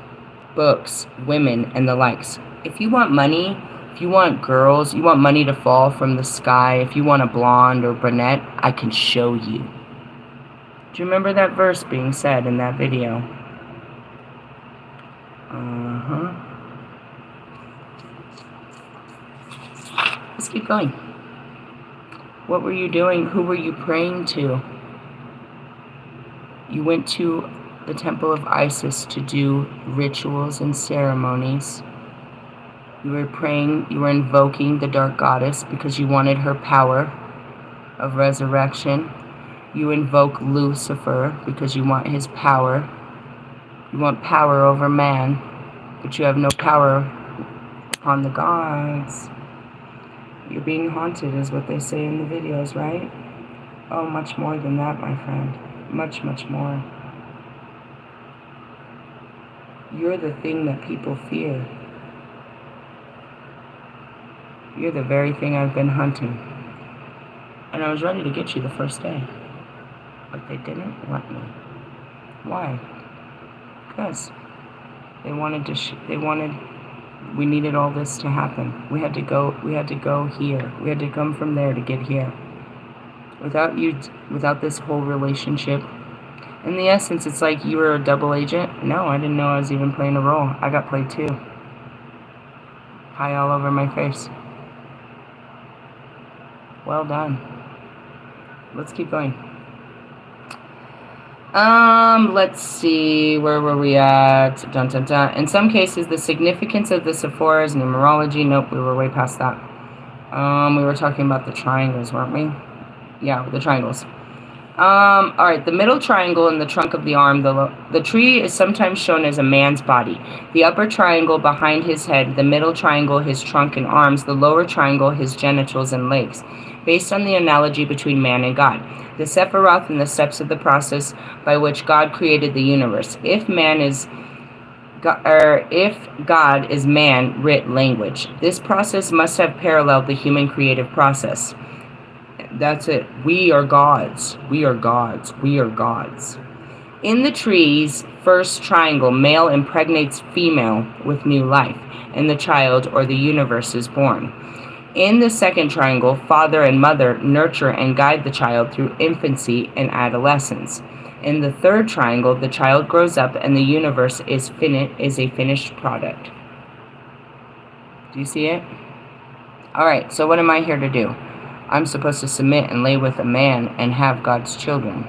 books, women, and the likes. If you want money, if you want girls, you want money to fall from the sky, if you want a blonde or brunette, I can show you. Do you remember that verse being said in that video? Let's keep going. What were you doing? Who were you praying to? You went to the temple of Isis to do rituals and ceremonies. You were praying, you were invoking the dark goddess because you wanted her power of resurrection. You invoke Lucifer because you want his power. You want power over man, but you have no power upon the gods. You're being haunted is what they say in the videos, right? Oh, much more than that, my friend. Much, much more. You're the thing that people fear. You're the very thing I've been hunting. And I was ready to get you the first day. But they didn't let me. Why? Because they wanted to, we needed all this to happen. We had to go here. We had to come from there to get here. Without this whole relationship, in the essence, it's like you were a double agent. No, I didn't know I was even playing a role. I got played too. Pie all over my face. Well done. Let's keep going. Let's see, where were we at? Dun, dun, dun. In some cases, the significance of the Sephora's numerology. Nope, we were way past that. We were talking about the triangles, weren't we? Yeah, the triangles. All right, the middle triangle in the trunk of the arm, the tree is sometimes shown as a man's body. The upper triangle behind his head, the middle triangle his trunk and arms, the lower triangle his genitals and legs, based on the analogy between man and God. The Sephiroth and the steps of the process by which God created the universe. If God is man, writ language. This process must have paralleled the human creative process. That's it. We are gods. We are gods. We are gods. In the tree's first triangle, male impregnates female with new life, and the child or the universe is born. In the second triangle, father and mother nurture and guide the child through infancy and adolescence. In the third triangle, the child grows up and the universe is a finished product. Do you see it? All right, so what am I here to do? I'm supposed to submit and lay with a man and have God's children.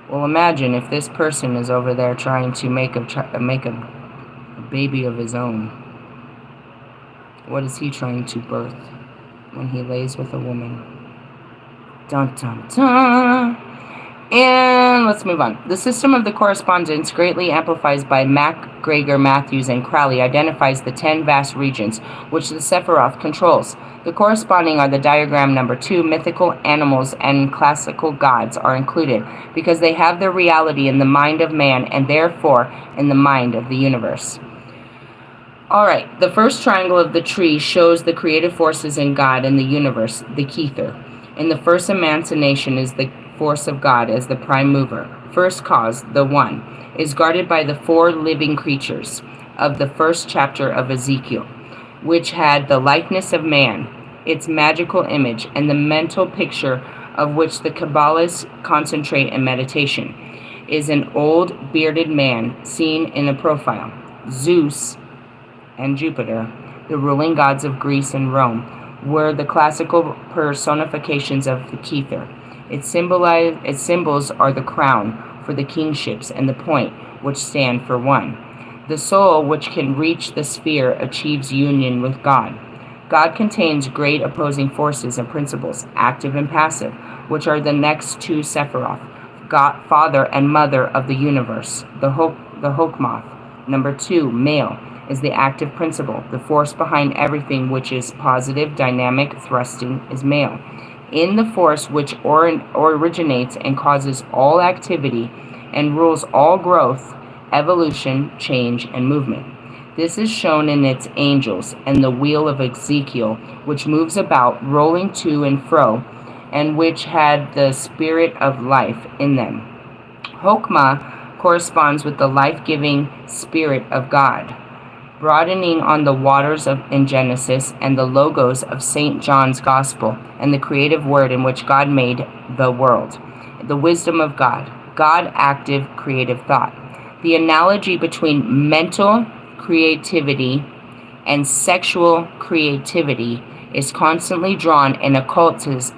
Well, imagine if this person is over there trying to make a baby of his own. What is he trying to birth when he lays with a woman? Dun, dun, dun. And let's move on. The system of the correspondence, greatly amplified by Mack, Gregor, Matthews, and Crowley, identifies the 10 vast regions which the Sephiroth controls. The corresponding are the diagram number 2. Mythical animals and classical gods are included because they have their reality in the mind of man and therefore in the mind of the universe. Alright, the first triangle of the tree shows the creative forces in God and the universe, the Kether. In the first emanation is the force of God as the prime mover. First cause, the One, is guarded by the 4 living creatures of the first chapter of Ezekiel, which had the likeness of man, its magical image, and the mental picture of which the Kabbalists concentrate in meditation, is an old bearded man seen in a profile. Zeus and Jupiter, the ruling gods of Greece and Rome, were the classical personifications of the Kether. Its symbols are the crown for the kingships and the point, which stand for one. The soul, which can reach the sphere, achieves union with God. God contains great opposing forces and principles, active and passive, which are the next 2 Sephiroth, God, father and mother of the universe, the Hokmoth. Number 2, male, is the active principle. The force behind everything which is positive, dynamic, thrusting is male. In the force which originates and causes all activity and rules all growth, evolution, change, and movement. This is shown in its angels and the wheel of Ezekiel, which moves about, rolling to and fro, and which had the spirit of life in them. Hokmah corresponds with the life-giving spirit of God, broadening on the waters in Genesis and the logos of St. John's Gospel and the creative word in which God made the world. The wisdom of God, God active creative thought. The analogy between mental creativity and sexual creativity is constantly drawn in occultism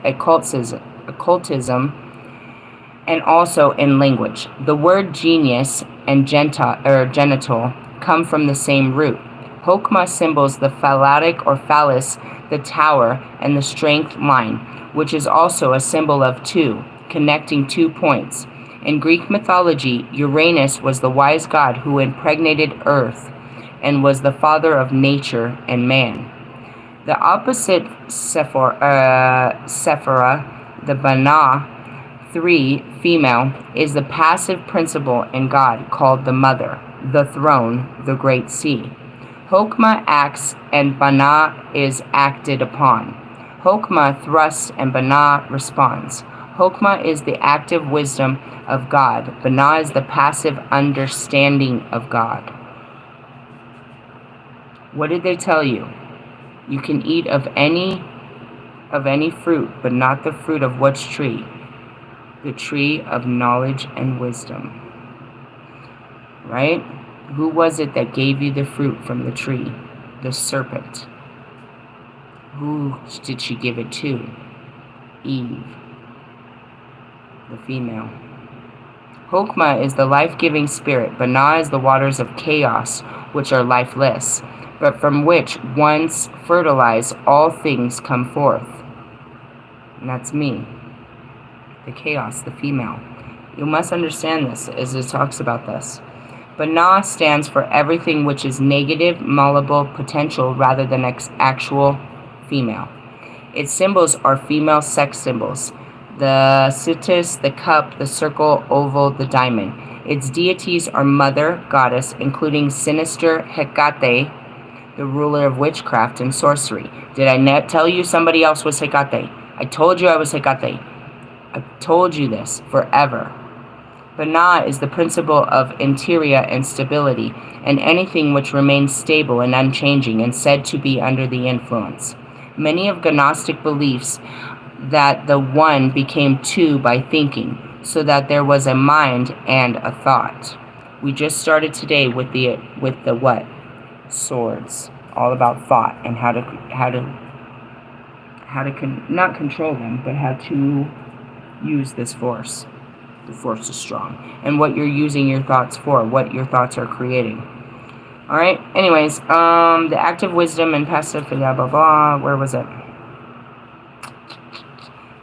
and also in language. The word genius and genital come from the same root. Hokmah symbols the phallic or phallus, the tower, and the strength line, which is also a symbol of 2, connecting 2 points. In Greek mythology, Uranus was the wise god who impregnated Earth and was the father of nature and man. The opposite Sephora, the Banah, 3, female, is the passive principle in God called the mother, the throne, the great sea. Hokmah acts and Banah is acted upon. Hokmah thrusts and Banah responds. Hokmah is the active wisdom of God. Banah is the passive understanding of God. What did they tell you? You can eat of any fruit, but not the fruit of which tree? The tree of knowledge and wisdom. Right? Who was it that gave you the fruit from the tree? The serpent. Who did she give it to? Eve, the female. Hokmah is the life-giving spirit, Bana is the waters of chaos, which are lifeless, but from which, once fertilized, all things come forth. And that's me, the chaos, the female. You must understand this as it talks about this. Bana stands for everything which is negative, malleable, potential, rather than actual female. Its symbols are female sex symbols. The sitis, the cup, the circle, oval, the diamond. Its deities are mother, goddess, including sinister Hecate, the ruler of witchcraft and sorcery. Did I tell you somebody else was Hecate? I told you I was Hecate. I've told you this forever. Bana is the principle of interior and stability, and anything which remains stable and unchanging and said to be under the influence. Many of Gnostic beliefs that the one became two by thinking, so that there was a mind and a thought. We just started today with the what? Swords. All about thought and how to not control them, but how to use this force. The force is strong. And what you're using your thoughts for, what your thoughts are creating. Alright, anyways, the active wisdom and passive, blah, blah, blah, where was it?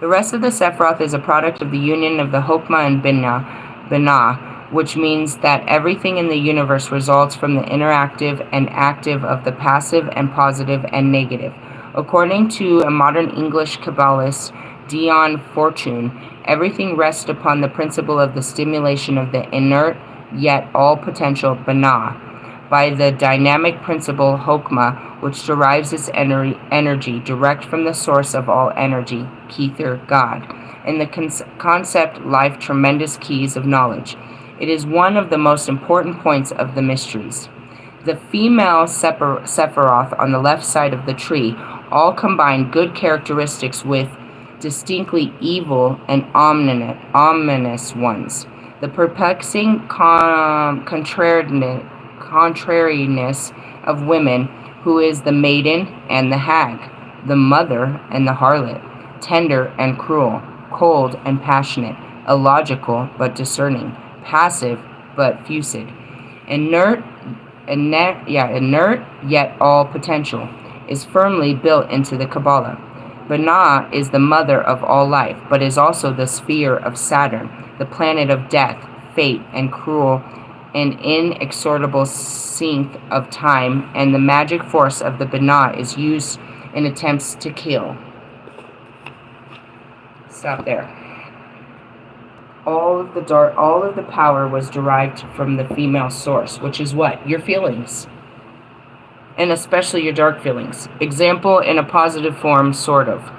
The rest of the Sephiroth is a product of the union of the Hokmah and Binah, which means that everything in the universe results from the interactive and active of the passive and positive and negative. According to a modern English Kabbalist, Dion Fortune, everything rests upon the principle of the stimulation of the inert, yet all potential Binah, by the dynamic principle Hokmah, which derives its energy direct from the source of all energy, Kether, God, and the concept life tremendous keys of knowledge. It is one of the most important points of the mysteries. The female Sephiroth on the left side of the tree all combine good characteristics with distinctly evil and ominous ones. The perplexing contrariness of women, who is the maiden and the hag, the mother and the harlot, tender and cruel, cold and passionate, illogical but discerning, passive but lucid, inert yet all potential, is firmly built into the Kabbalah. Binah is the mother of all life, but is also the sphere of Saturn, the planet of death, fate, and cruel and inexorable synth of time, and the magic force of the Binah is used in attempts to kill. Stop there. All of the power was derived from the female source, which is what? Your feelings. And especially your dark feelings. Example in a positive form, sort of.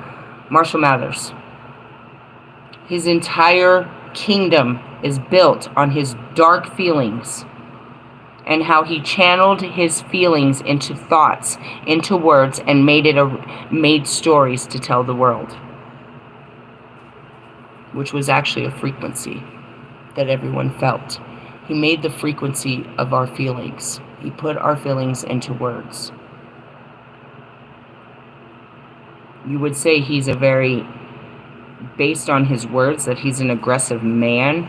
Marshall Mathers. His entire kingdom is built on his dark feelings and how he channeled his feelings into thoughts, into words, and made stories to tell the world, which was actually a frequency that everyone felt. He made the frequency of our feelings. He put our feelings into words. You would say he's based on his words, that he's an aggressive man,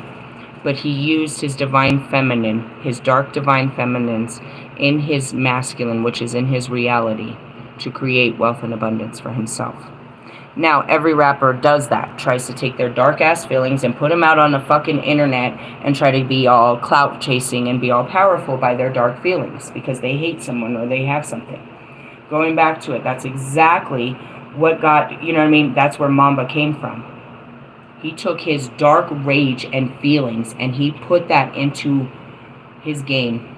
but he used his divine feminine, his dark divine feminines, in his masculine, which is in his reality, to create wealth and abundance for himself. Now, every rapper does that, tries to take their dark-ass feelings and put them out on the fucking internet and try to be all clout-chasing and be all powerful by their dark feelings because they hate someone or they have something. Going back to it, that's exactly what got, you know what I mean? That's where Mamba came from. He took his dark rage and feelings and he put that into his game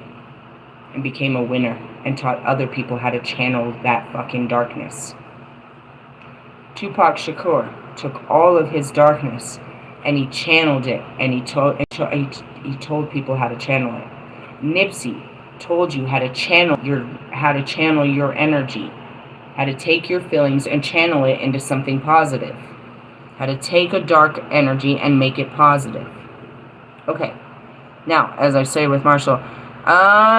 and became a winner and taught other people how to channel that fucking darkness. Tupac Shakur took all of his darkness and he channeled it, and he told people how to channel it. Nipsey told you how to channel your energy, how to take your feelings and channel it into something positive, how to take a dark energy and make it positive. Okay, now as I say with Marshall,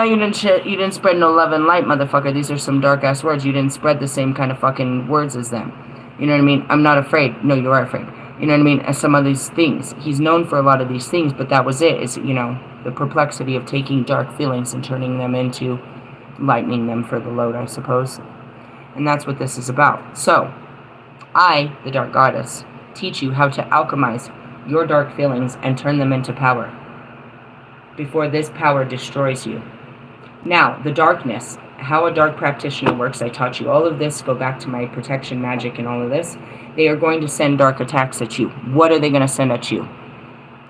you didn't spread no love and light, motherfucker. These are some dark ass words. You didn't spread the same kind of fucking words as them. You know what I mean? I'm not afraid. No, you are afraid. You know what I mean? As some of these things. He's known for a lot of these things, but that was it. Is, you know, the perplexity of taking dark feelings and turning them into lightening them for the load, I suppose. And that's what this is about. So, I, the Dark Goddess, teach you how to alchemize your dark feelings and turn them into power before this power destroys you. Now, the darkness, how a dark practitioner works, I taught you all of this. Go back to my protection magic and all of this. They are going to send dark attacks at you. What are they going to send at you?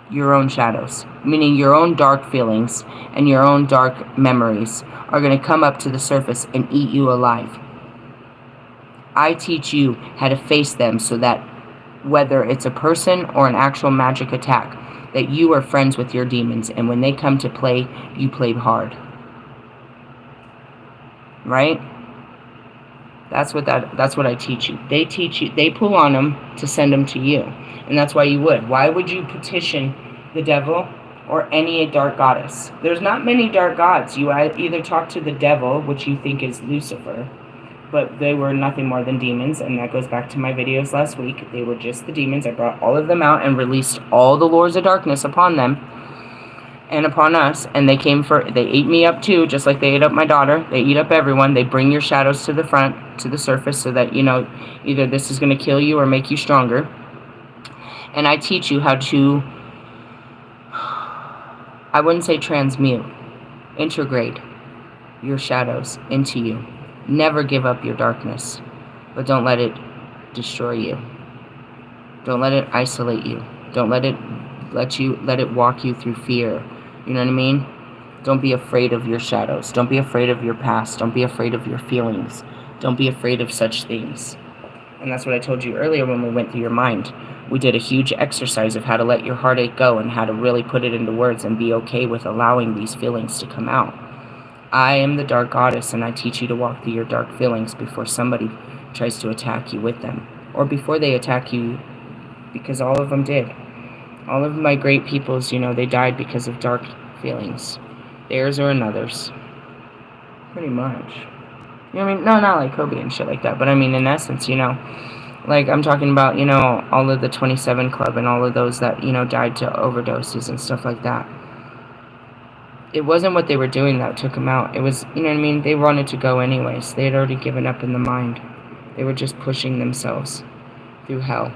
Your own shadows, meaning your own dark feelings and your own dark memories are going to come up to the surface and eat you alive. I teach you how to face them so that whether it's a person or an actual magic attack, that you are friends with your demons, and when they come to play, you play hard. Right? That's what I teach you. They teach you, they pull on them to send them to you. And that's why you would. Why would you petition the devil or any dark goddess? There's not many dark gods. You either talk to the devil, which you think is Lucifer, but they were nothing more than demons, and that goes back to my videos last week. They were just the demons. I brought all of them out and released all the lords of darkness upon them and upon us, and they ate me up too, just like they ate up my daughter. They eat up everyone. They bring your shadows to the front, to the surface, so that, you know, either this is going to kill you or make you stronger. And I teach you how to, I wouldn't say transmute, integrate your shadows into you. Never give up your darkness, but don't let it destroy you. Don't let it isolate you. Don't let it walk you through fear. You know what I mean? Don't be afraid of your shadows. Don't be afraid of your past. Don't be afraid of your feelings. Don't be afraid of such things. And that's what I told you earlier when we went through your mind. We did a huge exercise of how to let your heartache go and how to really put it into words and be okay with allowing these feelings to come out. I am the Dark Goddess, and I teach you to walk through your dark feelings before somebody tries to attack you with them. Or before they attack you, because all of them did. All of my great peoples, you know, they died because of dark feelings. Theirs or another's. Pretty much. You know what I mean? No, not like Kobe and shit like that, but I mean, in essence, you know, like I'm talking about, you know, all of the 27 Club and all of those that, you know, died to overdoses and stuff like that. It wasn't what they were doing that took them out. It was, you know what I mean? They wanted to go anyways. They had already given up in the mind. They were just pushing themselves through hell.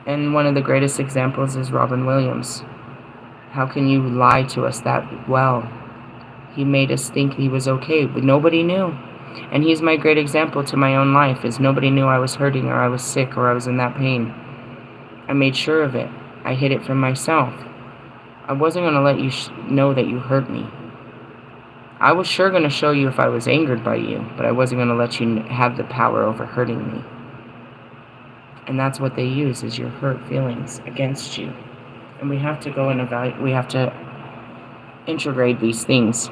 And one of the greatest examples is Robin Williams. How can you lie to us that well? He made us think he was okay, but nobody knew. And he's my great example to my own life, is nobody knew I was hurting or I was sick or I was in that pain. I made sure of it. I hid it from myself. I wasn't going to let you know that you hurt me. I was sure going to show you if I was angered by you, but I wasn't going to let you have the power over hurting me. And that's what they use, is your hurt feelings against you. And we have to go and evaluate, we have to integrate these things.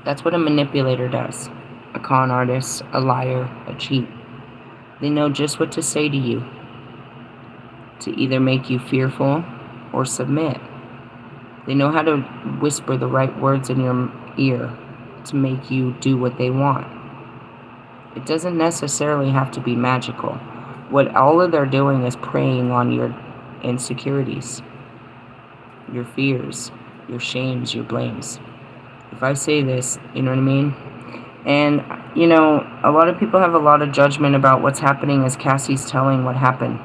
That's what a manipulator does. A con artist, a liar, a cheat. They know just what to say to you, to either make you fearful or submit. They know how to whisper the right words in your ear to make you do what they want. It doesn't necessarily have to be magical. What all of they're doing is preying on your insecurities, your fears, your shames, your blames. If I say this, you know what I mean? And, you know, a lot of people have a lot of judgment about what's happening as Cassie's telling what happened.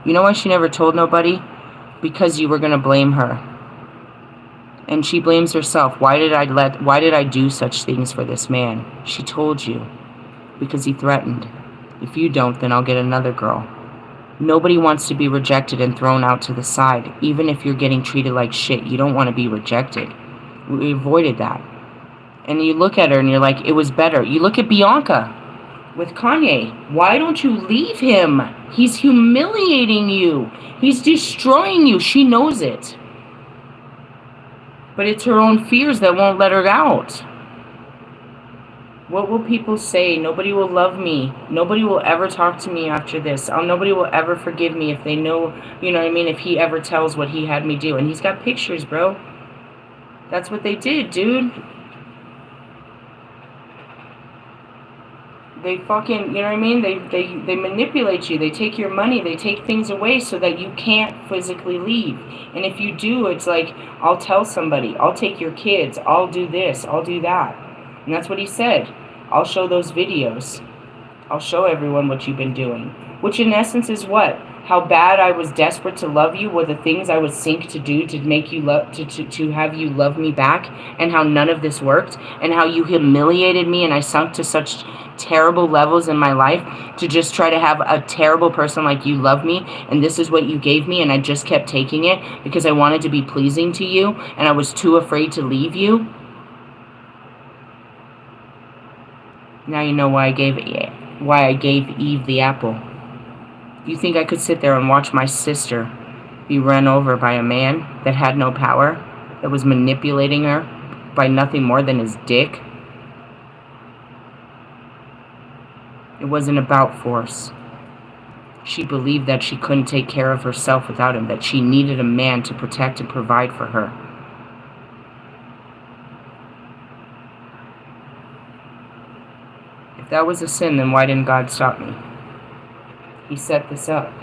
You know why she never told nobody? Because you were going to blame her. And she blames herself. Why did I do such things for this man? She told you. Because he threatened. If you don't, then I'll get another girl. Nobody wants to be rejected and thrown out to the side. Even if you're getting treated like shit, you don't want to be rejected. We avoided that. And you look at her and you're like, it was better. You look at Bianca with Kanye. Why don't you leave him? He's humiliating you. He's destroying you. She knows it. But it's her own fears that won't let her out. What will people say? Nobody will love me. Nobody will ever talk to me after this. Nobody will ever forgive me if they know, you know what I mean, if he ever tells what he had me do. And he's got pictures, bro. That's what they did, dude. They fucking, you know what I mean? They manipulate you. They take your money. They take things away so that you can't physically leave. And if you do, it's like, I'll tell somebody. I'll take your kids. I'll do this. I'll do that. And that's what he said. I'll show those videos. I'll show everyone what you've been doing. Which in essence is what? How bad I was desperate to love you were the things I would sink to do to make you love, to have you love me back, and how none of this worked, and how you humiliated me and I sunk to such terrible levels in my life to just try to have a terrible person like you love me, and this is what you gave me, and I just kept taking it because I wanted to be pleasing to you and I was too afraid to leave you. Now you know why I gave Eve the apple. You think I could sit there and watch my sister be run over by a man that had no power, that was manipulating her by nothing more than his dick? It wasn't about force. She believed that she couldn't take care of herself without him, that she needed a man to protect and provide for her. If that was a sin, then why didn't God stop me? He set this up.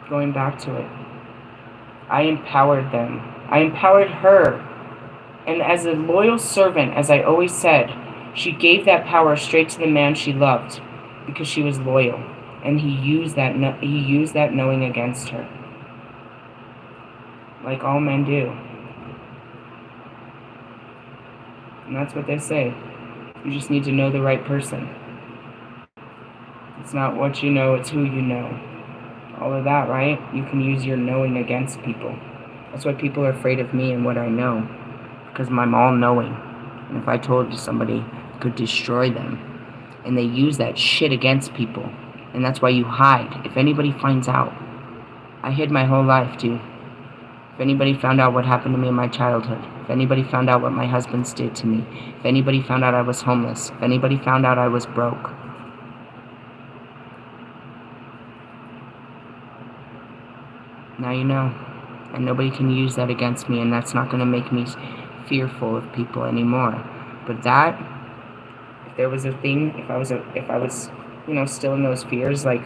Going back to it, I empowered them. I empowered her. And as a loyal servant, as I always said, she gave that power straight to the man she loved because she was loyal. And he used that knowing against her. Like all men do. And that's what they say. You just need to know the right person. It's not what you know, it's who you know. All of that, right? You can use your knowing against people. That's why people are afraid of me and what I know. Because I'm all-knowing. And if I told you somebody, it could destroy them. And they use that shit against people. And that's why you hide. If anybody finds out. I hid my whole life, dude. If anybody found out what happened to me in my childhood. If anybody found out what my husbands did to me. If anybody found out I was homeless. If anybody found out I was broke. Now you know. And nobody can use that against me, and that's not going to make me fearful of people anymore. But that, if there was a thing, if I was, you know, still in those fears, like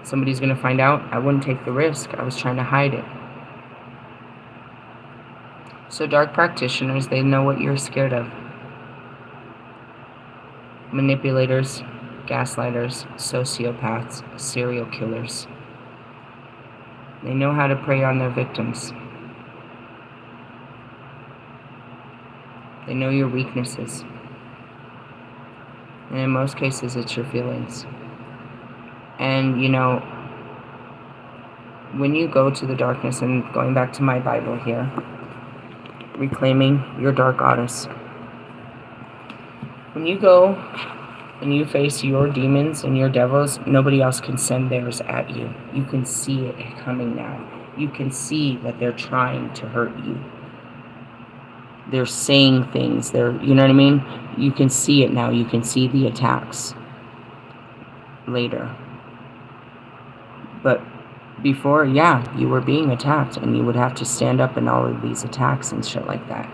somebody's going to find out, I wouldn't take the risk. I was trying to hide it. So dark practitioners, they know what you're scared of. Manipulators, gaslighters, sociopaths, serial killers. They know how to prey on their victims. They know your weaknesses. And in most cases, it's your feelings. And, you know, when you go to the darkness, and going back to my Bible here, reclaiming your dark goddess. When you go and you face your demons and your devils, nobody else can send theirs at you. You can see it coming now. You can see that they're trying to hurt you. They're saying things. You know what I mean? You can see it now. You can see the attacks later. But before, yeah, you were being attacked, and you would have to stand up in all of these attacks and shit like that.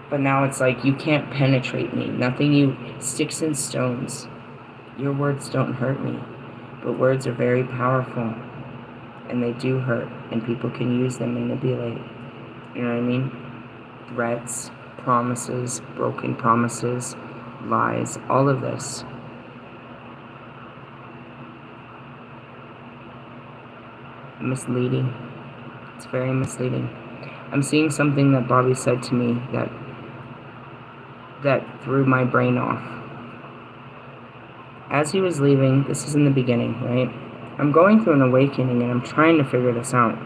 But now it's like, you can't penetrate me. Sticks and stones. Your words don't hurt me. But words are very powerful. And they do hurt. And people can use them and manipulate. You know what I mean? Threats, promises, broken promises, lies, all of this. Misleading. It's very misleading. I'm seeing something that Bobby said to me that threw my brain off. As he was leaving, this is in the beginning, right? I'm going through an awakening and I'm trying to figure this out.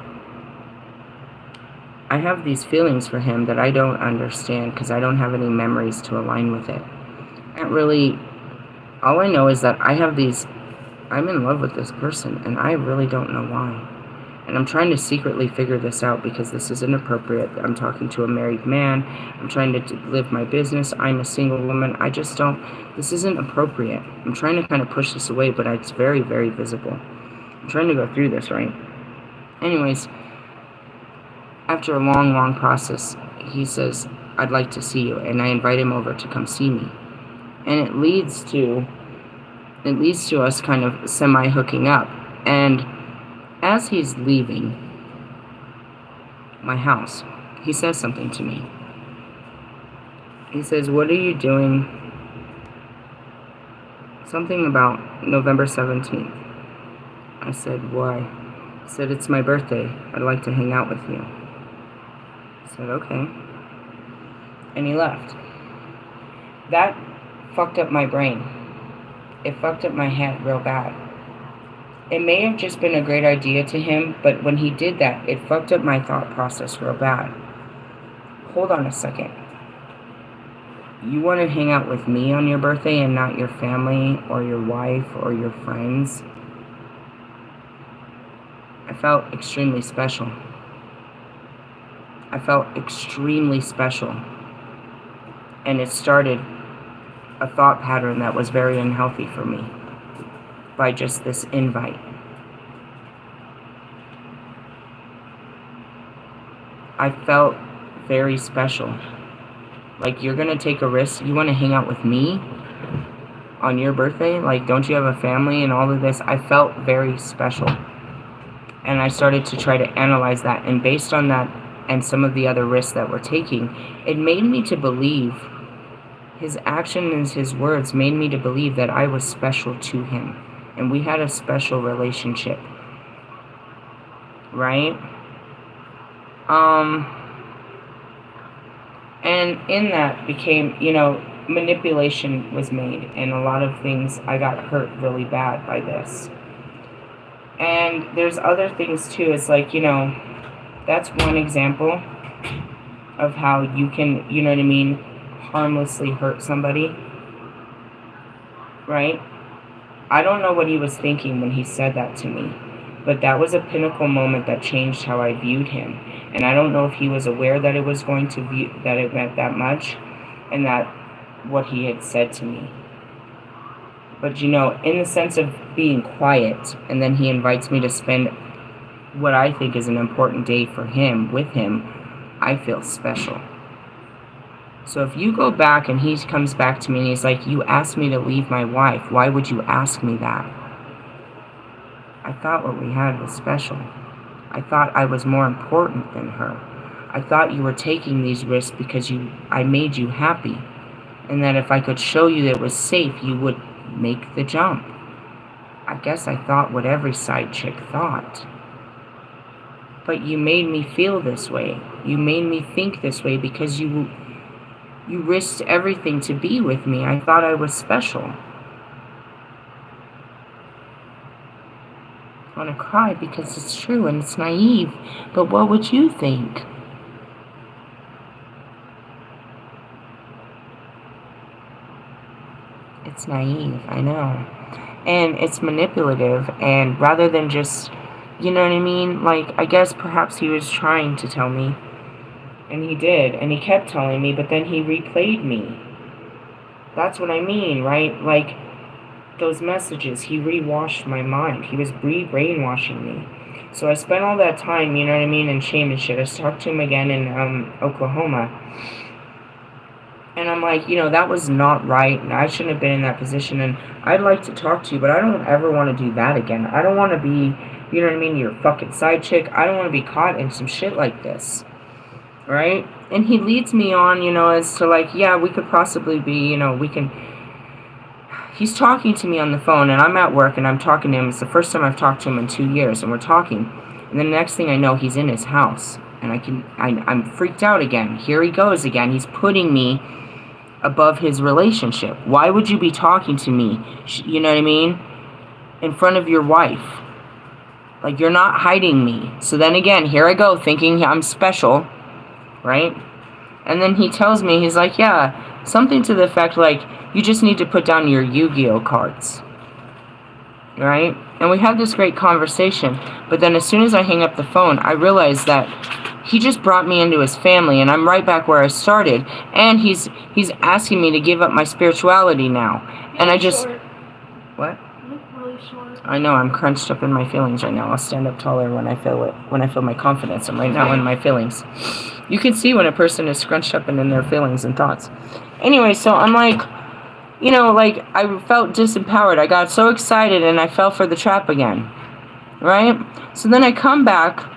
I have these feelings for him that I don't understand because I don't have any memories to align with it. All I know is that I'm in love with this person and I really don't know why. And I'm trying to secretly figure this out because this isn't appropriate. I'm talking to a married man. I'm trying to live my business. I'm a single woman. This isn't appropriate. I'm trying to kind of push this away, but it's very, very visible. I'm trying to go through this, right? Anyways, after a long, long process, he says, I'd like to see you. And I invite him over to come see me. And it leads to us kind of semi-hooking up. And as he's leaving my house, he says something to me. He says, "What are you doing?" Something about November 17th. I said, "Why?" He said, "It's my birthday. I'd like to hang out with you." I said, "Okay." And he left. That fucked up my brain. It fucked up my head real bad. It may have just been a great idea to him, but when he did that, it fucked up my thought process real bad. Hold on a second. You want to hang out with me on your birthday and not your family or your wife or your friends? I felt extremely special. I felt extremely special. And it started a thought pattern that was very unhealthy for me by just this invite. I felt very special. Like, you're gonna take a risk? You want to hang out with me on your birthday? Like, don't you have a family and all of this? I felt very special. And I started to try to analyze that. And based on that and some of the other risks that we're taking, it made me to believe, his action and his words made me to believe that I was special to him. And we had a special relationship. Right? And in that became, manipulation was made. And a lot of things, I got hurt really bad by this. And there's other things too. It's like, that's one example of how you can, harmlessly hurt somebody. Right? I don't know what he was thinking when he said that to me. But that was a pinnacle moment that changed how I viewed him. And I don't know if he was aware that it was going to be, that it meant that much, and that what he had said to me. But in the sense of being quiet, and then he invites me to spend what I think is an important day for him, with him, I feel special. So if you go back and he comes back to me and he's like, "You asked me to leave my wife. Why would you ask me that?" I thought what we had was special. I thought I was more important than her. I thought you were taking these risks because I made you happy. And that if I could show you that it was safe, you would make the jump. I guess I thought what every side chick thought. But you made me feel this way. You made me think this way because you risked everything to be with me. I thought I was special. I want to cry because it's true and it's naive, but what would you think? It's naive, I know. And it's manipulative, and rather than just, you know what I mean? Like, I guess perhaps he was trying to tell me, and he did, and he kept telling me, but then he replayed me. That's what I mean, right? Like, those messages, he rewashed my mind. He was brainwashing me. So I spent all that time, you know what I mean, in shame and shit. I talked to him again in Oklahoma. And I'm like, that was not right, and I shouldn't have been in that position, and I'd like to talk to you, but I don't ever want to do that again. I don't want to be, you know what I mean, your fucking side chick. I don't want to be caught in some shit like this. Right? And he leads me on, as to like, yeah, we could possibly be, we can... He's talking to me on the phone, and I'm at work, and I'm talking to him. It's the first time I've talked to him in 2 years, and we're talking. And then the next thing I know, he's in his house. And I'm freaked out again. Here he goes again. He's putting me above his relationship. Why would you be talking to me, you know what I mean, in front of your wife? Like, you're not hiding me. So then again, here I go, thinking I'm special, right? And then he tells me, he's like, yeah, something to the effect like, you just need to put down your Yu-Gi-Oh cards. Right? And we had this great conversation. But then as soon as I hang up the phone, I realized that he just brought me into his family. And I'm right back where I started. And he's asking me to give up my spirituality now. And I just... What? You look really I know, I'm crunched up in my feelings right now. I'll stand up taller when I feel it, when I feel my confidence. I'm right now in my feelings. You can see when a person is scrunched up and in their feelings and thoughts. Anyway, so I'm like, you know, like, I felt disempowered. I got so excited and I fell for the trap again. Right? So then I come back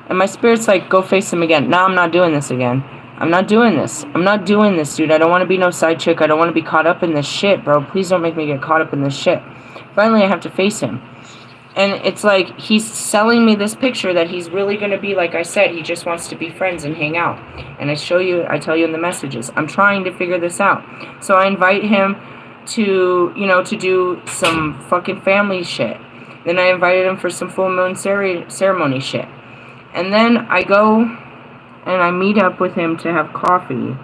and my spirit's like, go face him again. No, I'm not doing this again. I'm not doing this. I'm not doing this, dude. I don't want to be no side chick. I don't want to be caught up in this shit, bro. Please don't make me get caught up in this shit. Finally, I have to face him. And it's like, he's selling me this picture that he's really going to be, like I said, he just wants to be friends and hang out. And I tell you in the messages, I'm trying to figure this out. So I invite him to, you know, to do some fucking family shit. Then I invited him for some full moon ceremony shit. And then I go and I meet up with him to have coffee.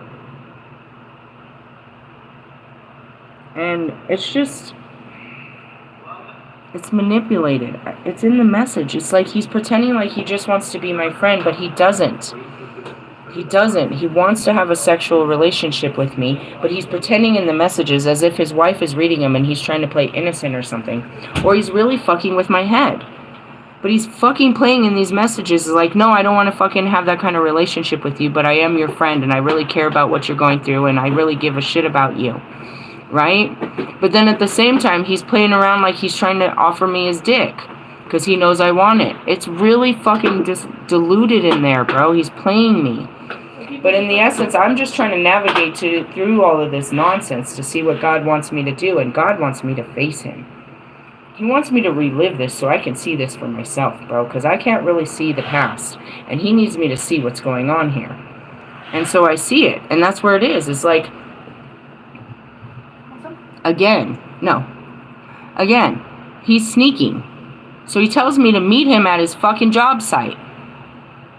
And it's just, it's manipulated. It's in the message. It's like he's pretending like he just wants to be my friend, but he doesn't. He doesn't. He wants to have a sexual relationship with me, but he's pretending in the messages as if his wife is reading him and he's trying to play innocent or something. Or he's really fucking with my head. But he's fucking playing in these messages like, no, I don't want to fucking have that kind of relationship with you, but I am your friend and I really care about what you're going through and I really give a shit about you. Right? But then at the same time, he's playing around like he's trying to offer me his dick because he knows I want it. It's really fucking diluted in there, bro. He's playing me. But in the essence, I'm just trying to navigate through all of this nonsense to see what God wants me to do, and God wants me to face him. He wants me to relive this so I can see this for myself, bro, because I can't really see the past, and he needs me to see what's going on here. And so I see it, and that's where it is. It's like, again, he's sneaking. So he tells me to meet him at his fucking job site.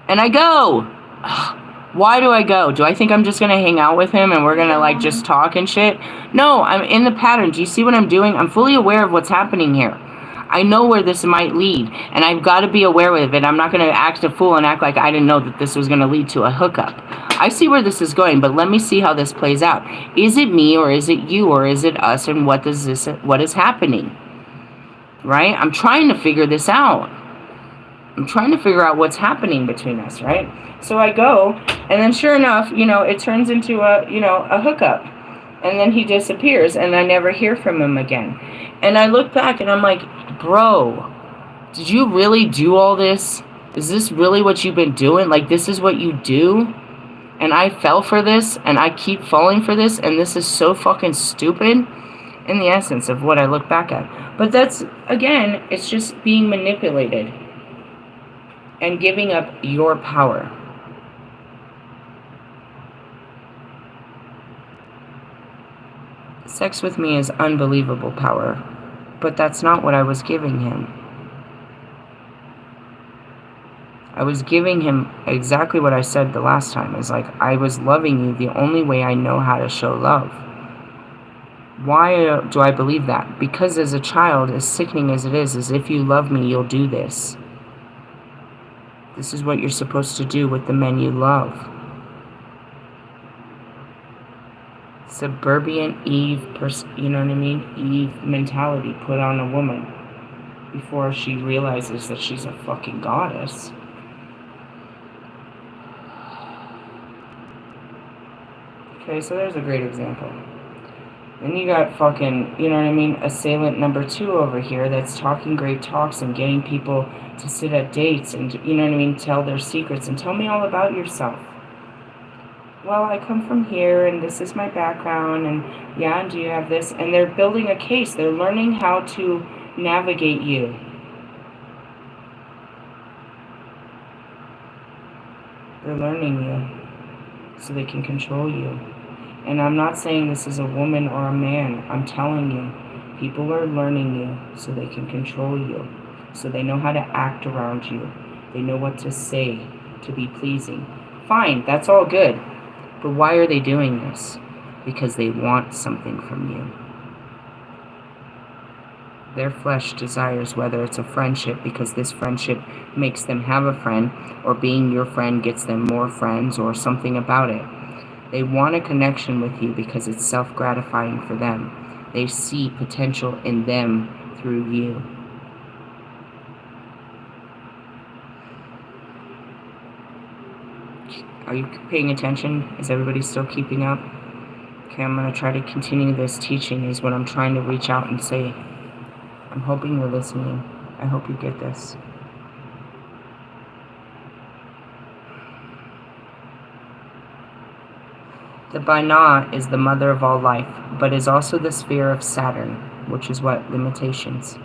And I go. Why do I go? Do I think I'm just going to hang out with him and we're going to, like, just talk and shit? No, I'm in the pattern. Do you see what I'm doing? I'm fully aware of what's happening here. I know where this might lead, and I've got to be aware of it. I'm not going to act a fool and act like I didn't know that this was going to lead to a hookup. I see where this is going, but let me see how this plays out. Is it me, or is it you, or is it us, and what is happening? Right? I'm trying to figure this out. I'm trying to figure out what's happening between us, right? So I go, and then sure enough, you know, it turns into a hookup. And then he disappears, and I never hear from him again. And I look back, and I'm like, bro, did you really do all this? Is this really what you've been doing? Like, this is what you do? And I fell for this, and I keep falling for this, and this is so fucking stupid in the essence of what I look back at. But that's, again, it's just being manipulated and giving up your power. Sex with me is unbelievable power, but that's not what I was giving him. I was giving him exactly what I said the last time. Is like, I was loving you the only way I know how to show love. Why do I believe that? Because as a child, as sickening as it is if you love me, you'll do this. This is what you're supposed to do with the men you love. Suburban Eve, you know what I mean? Eve mentality put on a woman before she realizes that she's a fucking goddess. Okay, so there's a great example. Then you got fucking, you know what I mean, assailant number 2 over here that's talking great talks and getting people to sit at dates and, you know what I mean, tell their secrets and tell me all about yourself. Well, I come from here, and this is my background, and yeah, and do you have this? And they're building a case. They're learning how to navigate you. They're learning you so they can control you. And I'm not saying this is a woman or a man. I'm telling you, people are learning you so they can control you. So they know how to act around you. They know what to say to be pleasing. Fine, that's all good. But why are they doing this? Because they want something from you. Their flesh desires whether it's a friendship because this friendship makes them have a friend, or being your friend gets them more friends, or something about it. They want a connection with you because it's self-gratifying for them. They see potential in them through you. Are you paying attention? Is everybody still keeping up? Okay, I'm going to try to continue this teaching is what I'm trying to reach out and say. I'm hoping you're listening. I hope you get this. The Binah is the mother of all life, but is also the sphere of Saturn, which is what? Limitations.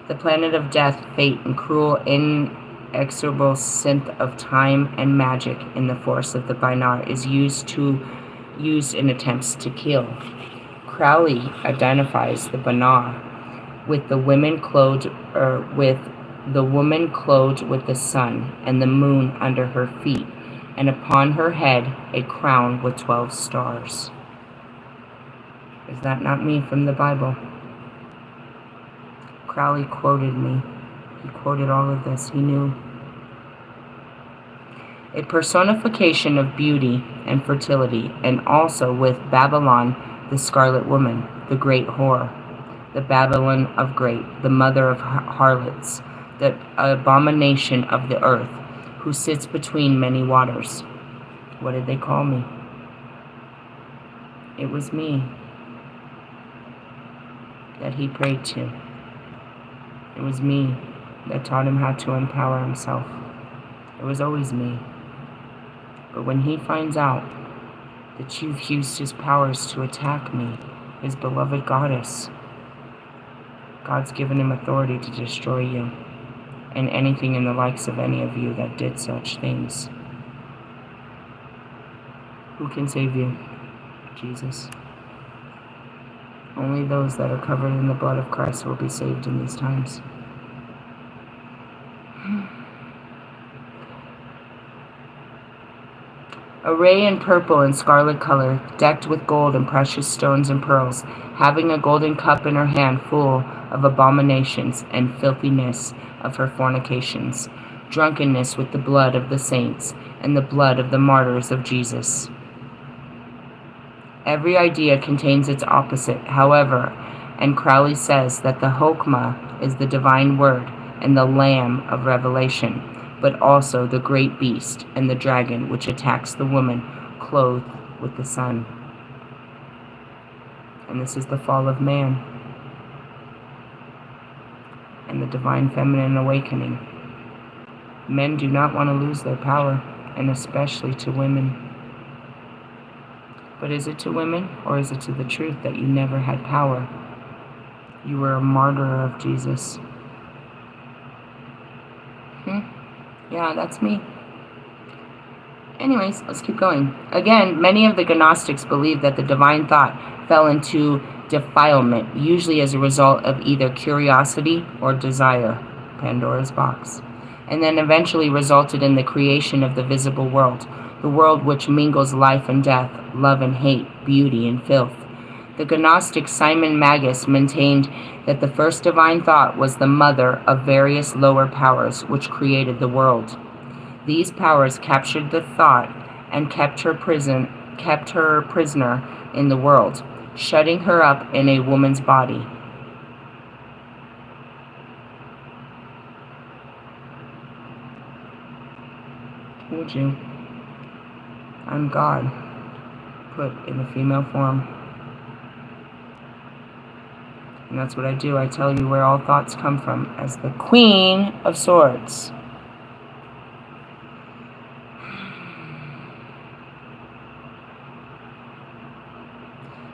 The planet of death, fate, and cruel, inexorable synth of time and magic in the force of the Binah is used in attempts to kill. Crowley identifies the Binah with the woman clothed with the sun and the moon under her feet, and upon her head a crown with 12 stars. Is that not me from the Bible? Crowley quoted me. He quoted all of this. He knew. A personification of beauty and fertility, and also with Babylon, the scarlet woman, the great whore, the Babylon of great, the mother of harlots, the abomination of the earth, who sits between many waters. What did they call me? It was me that he prayed to. It was me that taught him how to empower himself. It was always me. But when he finds out that you've used his powers to attack me, his beloved goddess, God's given him authority to destroy you and anything in the likes of any of you that did such things. Who can save you? Jesus. Only those that are covered in the blood of Christ will be saved in these times. Array in purple and scarlet color, decked with gold and precious stones and pearls, having a golden cup in her hand full of abominations and filthiness of her fornications, drunkenness with the blood of the saints and the blood of the martyrs of Jesus. Every idea contains its opposite, however, and Crowley says that the Hokmah is the divine word and the lamb of revelation, but also the great beast and the dragon which attacks the woman clothed with the sun. And this is the fall of man and the divine feminine awakening. Men do not want to lose their power, and especially to women. But is it to women, or is it to the truth that you never had power? You were a martyr of Jesus. Yeah, that's me. Anyways, let's keep going. Again, many of the Gnostics believe that the divine thought fell into defilement, usually as a result of either curiosity or desire, Pandora's box, and then eventually resulted in the creation of the visible world, the world which mingles life and death, love and hate, beauty and filth. The Gnostic Simon Magus maintained that the first divine thought was the mother of various lower powers which created the world. These powers captured the thought and kept her prisoner in the world, shutting her up in a woman's body. Told you. I'm God, put in the female form. And that's what I do. I tell you where all thoughts come from as the Queen of Swords.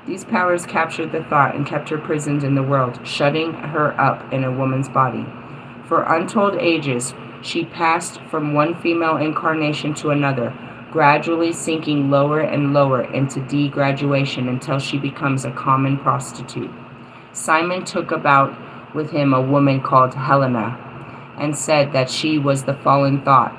These powers captured the thought and kept her prisoned in the world, shutting her up in a woman's body. For untold ages, she passed from one female incarnation to another, gradually sinking lower and lower into degraduation until she becomes a common prostitute. Simon took about with him a woman called Helena, and said that she was the fallen thought,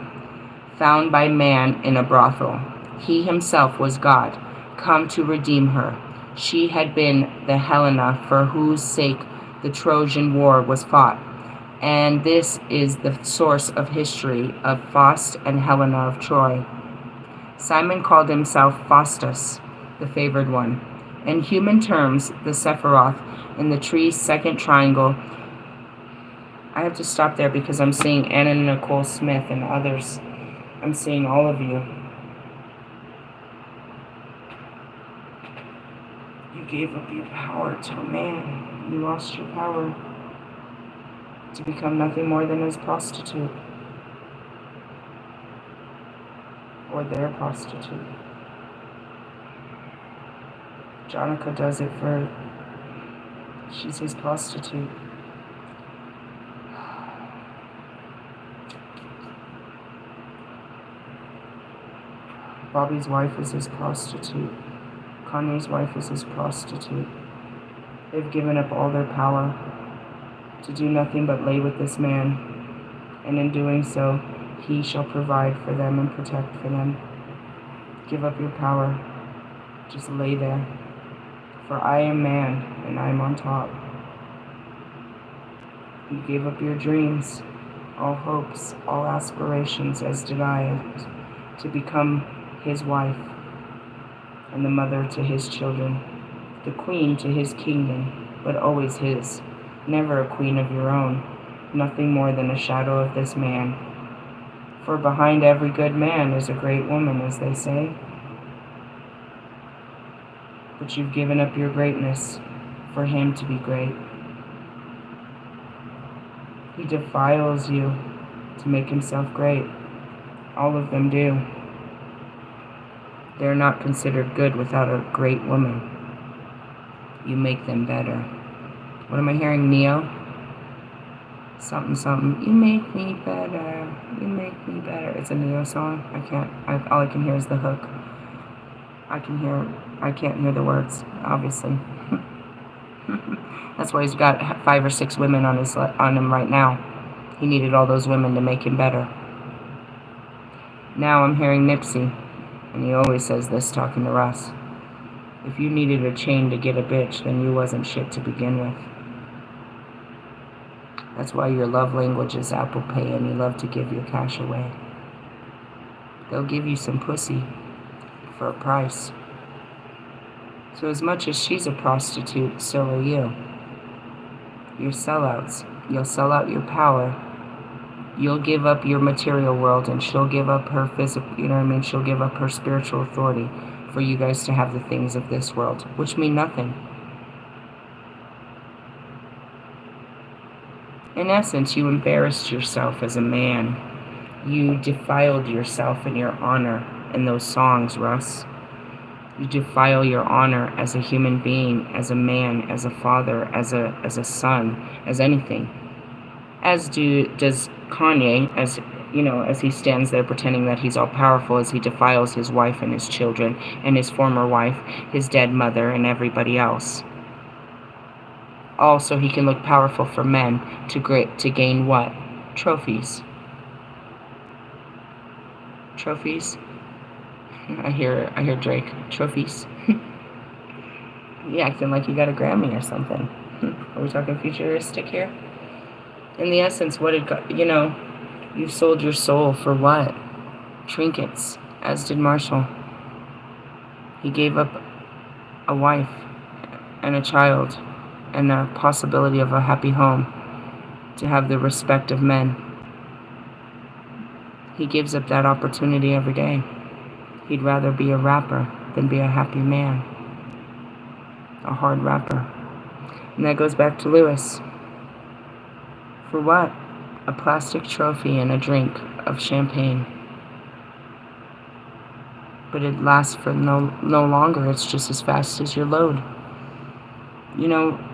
found by man in a brothel. He himself was God, come to redeem her. She had been the Helena for whose sake the Trojan War was fought, and this is the source of history of Faust and Helena of Troy. Simon called himself Faustus, the favored one. In human terms, the Sephiroth in the tree's second triangle I have to stop there because I'm seeing Anna Nicole Smith and others. I'm seeing all of you. You gave up your power to a man. You lost your power to become nothing more than his prostitute. Or their prostitute. Jonica does it for... She's his prostitute. Bobby's wife is his prostitute. Kanye's wife is his prostitute. They've given up all their power to do nothing but lay with this man, and in doing so, he shall provide for them and protect for them. Give up your power. Just lay there. For I am man, and I am on top. You gave up your dreams, all hopes, all aspirations, as did I, to become his wife, and the mother to his children, the queen to his kingdom, but always his, never a queen of your own, nothing more than a shadow of this man. For behind every good man is a great woman, as they say. But you've given up your greatness for him to be great. He defiles you to make himself great. All of them do. They're not considered good without a great woman. You make them better. What am I hearing, Neo? Something, something. You make me better. You make me better. It's a Neo song. All I can hear is the hook. I can't hear the words, obviously. That's why he's got 5 or 6 women on him right now. He needed all those women to make him better. Now I'm hearing Nipsey. And he always says this, talking to Russ. If you needed a chain to get a bitch, then you wasn't shit to begin with. That's why your love language is Apple Pay and you love to give your cash away. They'll give you some pussy for a price. So as much as she's a prostitute, so are you. You're sellouts. You'll sell out your power. You'll give up your material world, and she'll give up her physical, she'll give up her spiritual authority for you guys to have the things of this world, which mean nothing. In essence, you embarrassed yourself as a man. You defiled yourself and your honor in those songs, Russ. You defile your honor as a human being, as a man, as a father, as a son, as anything. As does Kanye, as he stands there pretending that he's all powerful, as he defiles his wife and his children and his former wife, his dead mother, and everybody else. Also, he can look powerful for men to gain what? Trophies. Trophies? I hear Drake. Trophies. You acting like you got a Grammy or something. Are we talking futuristic here? In the essence, what did God, you sold your soul for what? Trinkets, as did Marshall. He gave up a wife and a child and a possibility of a happy home to have the respect of men. He gives up that opportunity every day. He'd rather be a rapper than be a happy man. A hard rapper. And that goes back to Lewis. For what? A plastic trophy and a drink of champagne. But it lasts for no longer. It's just as fast as your load.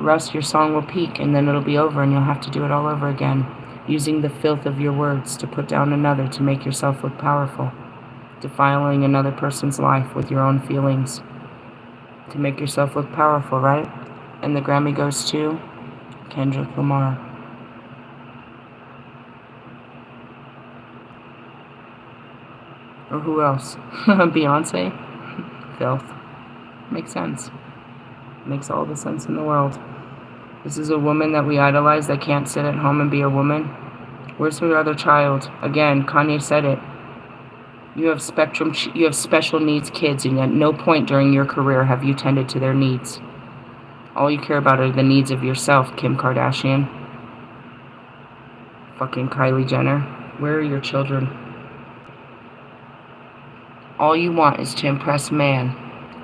Russ, your song will peak and then it'll be over and you'll have to do it all over again. Using the filth of your words to put down another to make yourself look powerful. Defiling another person's life with your own feelings. To make yourself look powerful, right? And the Grammy goes to Kendrick Lamar. Or who else? Beyonce? Filth. Makes sense. Makes all the sense in the world. This is a woman that we idolize that can't sit at home and be a woman. Where's her other child? Again, Kanye said it. You have special needs kids, and at no point during your career have you tended to their needs. All you care about are the needs of yourself, Kim Kardashian. Fucking Kylie Jenner. Where are your children? All you want is to impress man.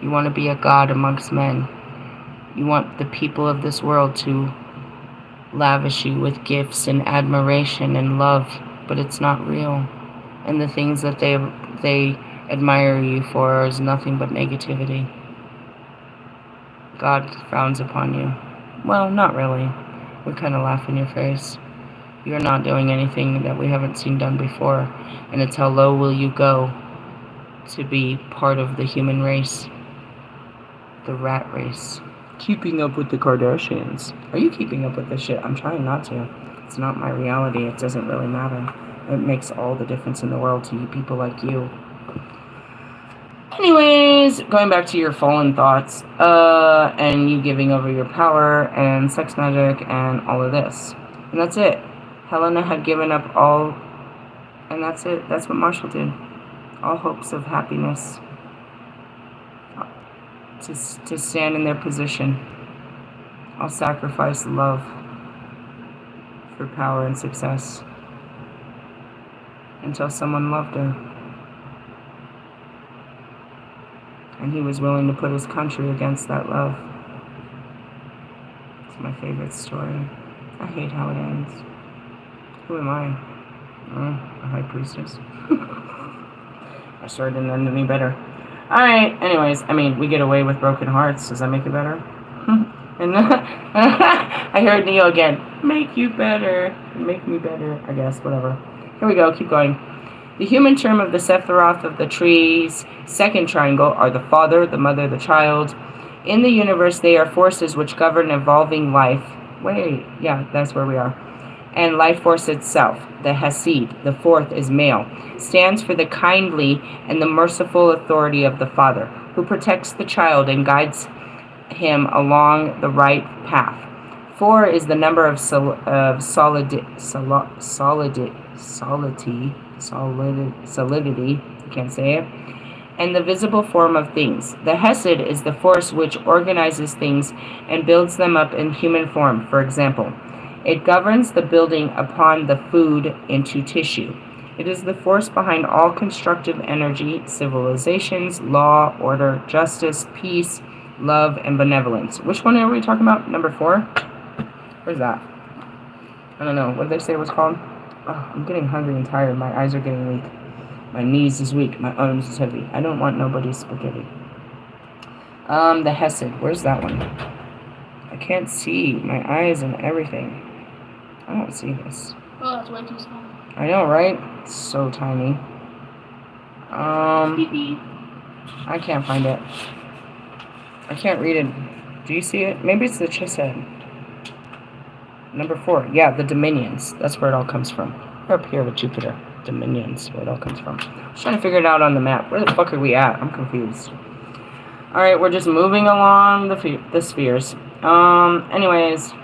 You want to be a god amongst men. You want the people of this world to lavish you with gifts and admiration and love, but it's not real. And the things that they admire you for is nothing but negativity. God frowns upon you. Well, not really. We kind of laugh in your face. You're not doing anything that we haven't seen done before, and it's how low will you go to be part of the human race, the rat race. Keeping up with the Kardashians. Are you keeping up with this shit? I'm trying not to. It's not my reality. It doesn't really matter. It makes all the difference in the world to you people like you. Anyways, going back to your fallen thoughts, and you giving over your power and sex magic and all of this. And that's it. Helena had given up all, and that's it. That's what Marshall did. All hopes of happiness. To stand in their position. I'll sacrifice love for power and success until someone loved her. And he was willing to put his country against that love. It's my favorite story. I hate how it ends. Who am I? A high priestess. My story didn't end any better. Alright, anyways, I mean, we get away with broken hearts. Does that make it better? And I heard Neo again. Make you better. Make me better. I guess, whatever. Here we go, keep going. The human term of the Sephiroth of the tree's second triangle are the father, the mother, the child. In the universe, they are forces which govern evolving life. Wait, yeah, that's where we are. And life force itself, the Hasid, the fourth is male, stands for the kindly and the merciful authority of the father, who protects the child and guides him along the right path. 4 is the number of solidity, I can't say it, and the visible form of things. The Hesed is the force which organizes things and builds them up in human form, for example. It governs the building upon the food into tissue. It is the force behind all constructive energy, civilizations, law, order, justice, peace, love, and benevolence. Which one are we talking about? Number 4? Where's that? I don't know. What did they say it was called? Oh, I'm getting hungry and tired. My eyes are getting weak. My knees is weak. My arms is heavy. I don't want nobody's spaghetti. The Hesed. Where's that one? I can't see. My eyes and everything. I don't see this. Oh, that's way too small. I know, right? It's so tiny. I can't find it. I can't read it. Do you see it? Maybe it's the chest head. Number 4. Yeah, the dominions. That's where it all comes from. We're up here with Jupiter. Dominions, where it all comes from. I was trying to figure it out on the map. Where the fuck are we at? I'm confused. Alright, we're just moving along the spheres. Anyways.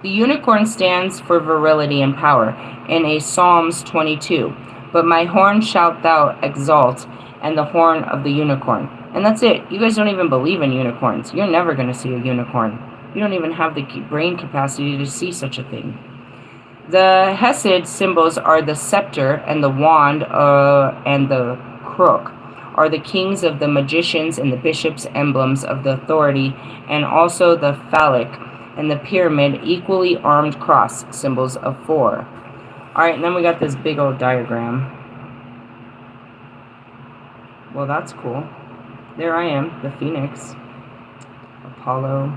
The unicorn stands for virility and power in a Psalms 22. But my horn shalt thou exalt, and the horn of the unicorn. And that's it. You guys don't even believe in unicorns. You're never going to see a unicorn. You don't even have the brain capacity to see such a thing. The Hesed symbols are the scepter and the wand and the crook, are the kings of the magicians and the bishops' emblems of the authority, and also the phallic and the pyramid, equally armed cross, symbols of 4. Alright, and then we got this big old diagram. Well, that's cool. There I am, the Phoenix. Apollo.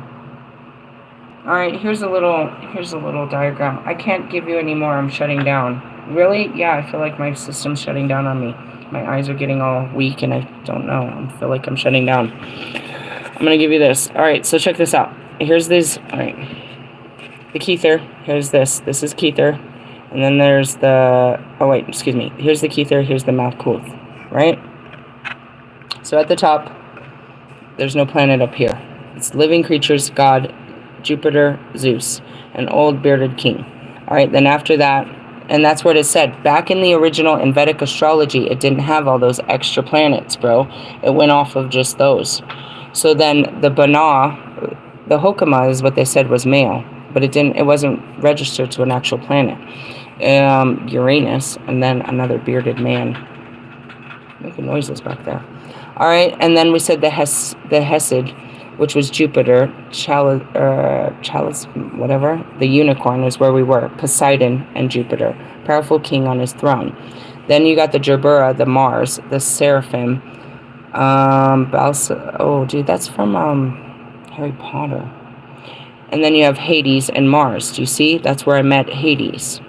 Alright, here's a little diagram. I can't give you any more, I'm shutting down. Really? Yeah, I feel like my system's shutting down on me. My eyes are getting all weak and I don't know. I feel like I'm shutting down. I'm going to give you this. Alright, so check this out. Here's this. Alright. The Kether. Here's this. This is Kether. And then there's the... Oh, wait. Excuse me. Here's the Kether. Here's the Malkuth. Right? So at the top, there's no planet up here. It's living creatures, God, Jupiter, Zeus, an old bearded king. Alright, then after that, and that's what it said. Back in the original in Vedic astrology, it didn't have all those extra planets, bro. It went off of just those. So then the Bana, the Hokama is what they said was male. but it wasn't registered to an actual planet. Uranus, and then another bearded man making noises back there. All right, and then we said the Hesed, which was Jupiter. Chalice, whatever. The unicorn is where we were. Poseidon and Jupiter, powerful king on his throne. Then you got the Gerbera, the Mars, the Seraphim. Oh, dude, that's from Harry Potter. And then you have Hades and Mars. Do you see? That's where I met Hades.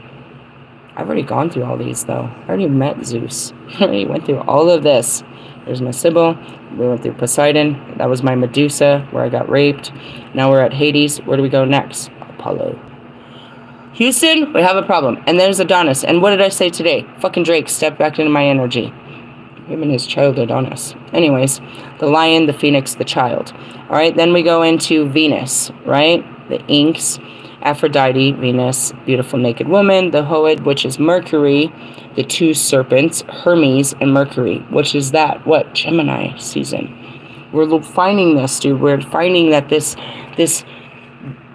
I've already gone through all these, though. I already met Zeus. I already went through all of this. There's my Sybil. We went through Poseidon. That was my Medusa, where I got raped. Now we're at Hades. Where do we go next? Apollo. Houston, we have a problem. And there's Adonis. And what did I say today? Fucking Drake stepped back into my energy. Him and his child Adonis. Anyways, the lion, the phoenix, the child. All right, then we go into Venus, right? The inks. Aphrodite, Venus, beautiful naked woman. The Hoed, which is Mercury. The two serpents, Hermes and Mercury. Which is that? What? Gemini season. We're finding this, dude. We're finding that this,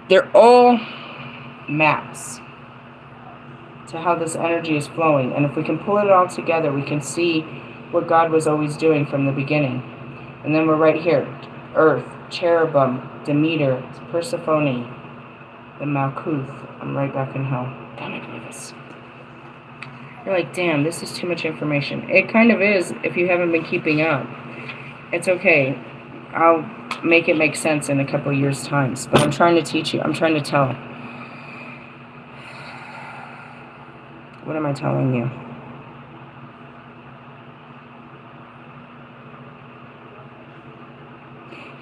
they're all maps to how this energy is flowing. And if we can pull it all together, we can see what God was always doing from the beginning. And then we're right here. Earth, Cherubim, Demeter, Persephone, the Malkuth. I'm right back in hell. Damn it, Davis. You're like, damn, this is too much information. It kind of is if you haven't been keeping up. It's okay. I'll make it make sense in a couple of years' times. But I'm trying to teach you. I'm trying to tell. What am I telling you?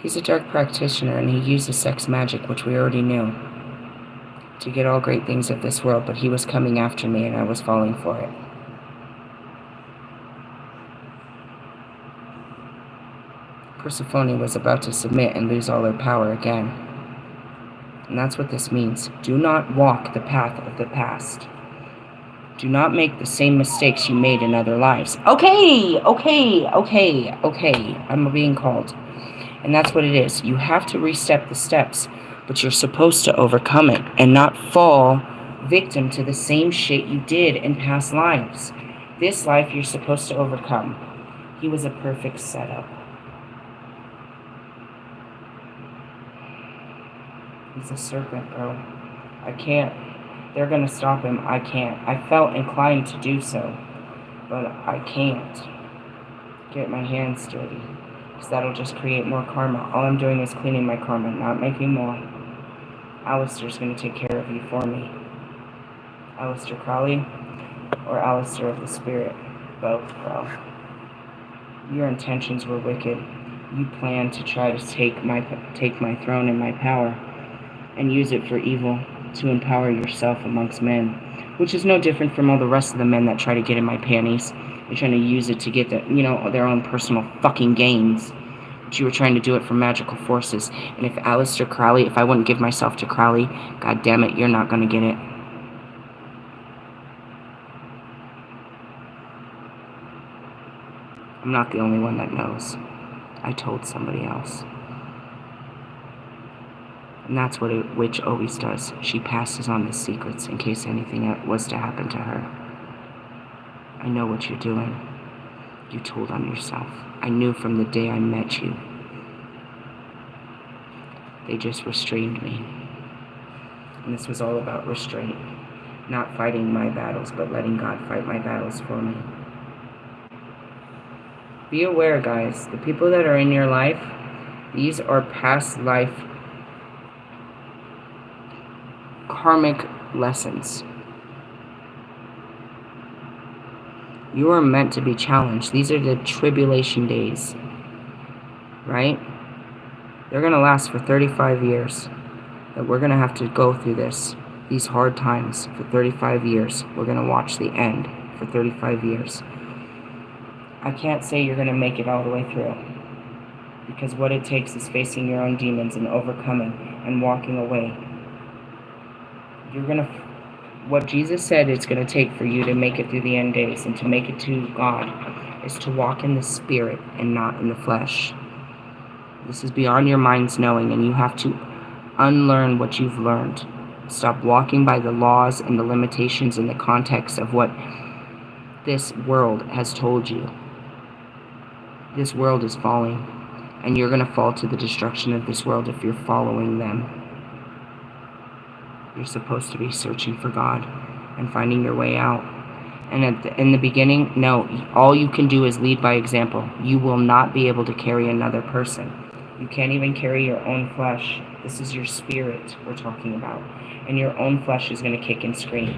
He's a dark practitioner, and he uses sex magic, which we already knew, to get all great things of this world, but he was coming after me, and I was falling for it. Persephone was about to submit and lose all her power again. And that's what this means. Do not walk the path of the past. Do not make the same mistakes you made in other lives. Okay. I'm being called. And that's what it is. You have to restep the steps, but you're supposed to overcome it and not fall victim to the same shit you did in past lives. This life you're supposed to overcome. He was a perfect setup. He's a serpent, bro. I can't. They're gonna stop him. I can't. I felt inclined to do so, but I can't get my hands dirty, because that'll just create more karma. All I'm doing is cleaning my karma, not making more. Alistair's gonna take care of you for me. Alistair Crowley or Alistair of the Spirit? Both, bro. Your intentions were wicked. You planned to try to take my throne and my power and use it for evil, to empower yourself amongst men, which is no different from all the rest of the men that try to get in my panties. They're trying to use it to get their own personal fucking gains. But you were trying to do it for magical forces. And if Alistair Crowley, if I wouldn't give myself to Crowley, god damn it, you're not gonna get it. I'm not the only one that knows. I told somebody else. And that's what a witch always does. She passes on the secrets in case anything was to happen to her. I know what you're doing. You told on yourself. I knew from the day I met you. They just restrained me. And this was all about restraint. Not fighting my battles, but letting God fight my battles for me. Be aware, guys. The people that are in your life, these are past life karmic lessons. You are meant to be challenged. These are the tribulation days, right? They're going to last for 35 years. That we're going to have to go through these hard times for 35 years. We're going to watch the end for 35 years. I can't say you're going to make it all the way through, because what it takes is facing your own demons and overcoming and walking away. What Jesus said it's going to take for you to make it through the end days and to make it to God is to walk in the Spirit and not in the flesh. This is beyond your mind's knowing, and you have to unlearn what you've learned. Stop walking by the laws and the limitations in the context of what this world has told you. This world is falling, and you're going to fall to the destruction of this world if you're following them. You're supposed to be searching for God and finding your way out. And in the beginning, no, all you can do is lead by example. You will not be able to carry another person. You can't even carry your own flesh. This is your spirit we're talking about. And your own flesh is going to kick and scream.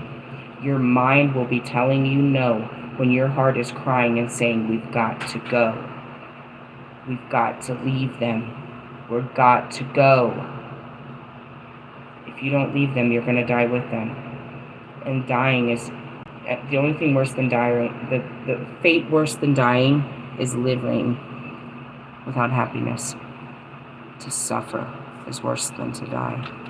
Your mind will be telling you no when your heart is crying and saying, we've got to go. We've got to leave them. We've got to go. If you don't leave them, you're going to die with them. And dying is the only thing worse than dying. The fate worse than dying is living without happiness. To suffer is worse than to die.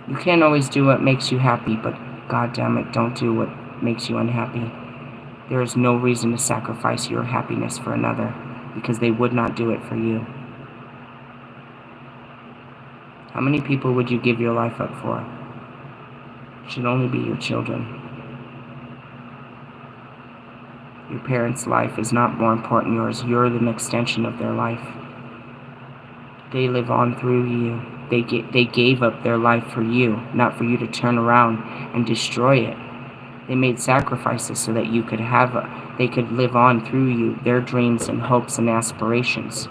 You can't always do what makes you happy, but God damn it, don't do what makes you unhappy. There is no reason to sacrifice your happiness for another, because they would not do it for you. How many people would you give your life up for? It should only be your children. Your parents' life is not more important than yours. You're an extension of their life. They live on through you. They gave up their life for you, not for you to turn around and destroy it. They made sacrifices so that you could they could live on through you, their dreams and hopes and aspirations.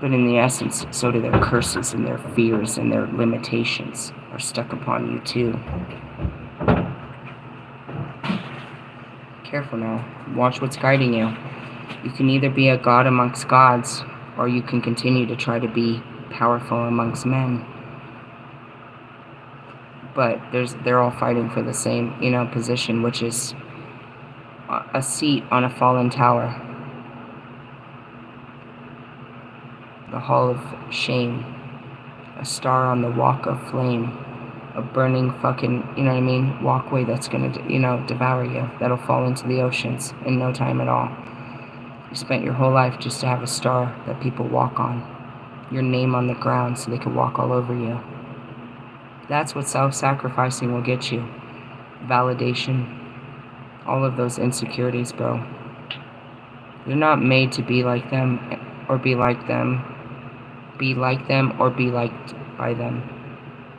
But in the essence, so do their curses and their fears and their limitations are stuck upon you too. Careful now. Watch what's guiding you. You can either be a god amongst gods, or you can continue to try to be powerful amongst men. But they're all fighting for the same, position, which is a seat on a fallen tower. The hall of shame. A star on the walk of flame. A burning fucking, walkway that's gonna, devour you. That'll fall into the oceans in no time at all. You spent your whole life just to have a star that people walk on. Your name on the ground so they could walk all over you. That's what self-sacrificing will get you. Validation. All of those insecurities, bro. You're not made to be like them or be like them. Be like them or be liked by them.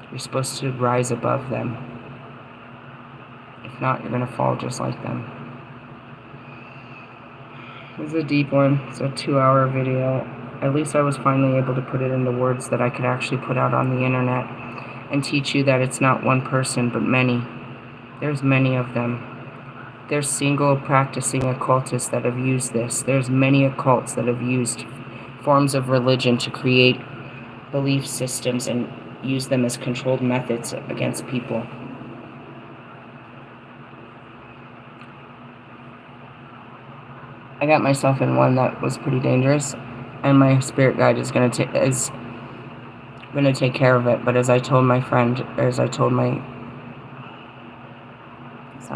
You're supposed to rise above them. If not, you're going to fall just like them. This is a deep one. It's a 2-hour video. At least I was finally able to put it into words that I could actually put out on the internet and teach you that it's not one person, but many. There's many of them. There's single practicing occultists that have used this. There's many occults that have used forms of religion to create belief systems and use them as controlled methods against people. I got myself in one that was pretty dangerous, and my spirit guide is going to take care of it. But as I told my friend, it's not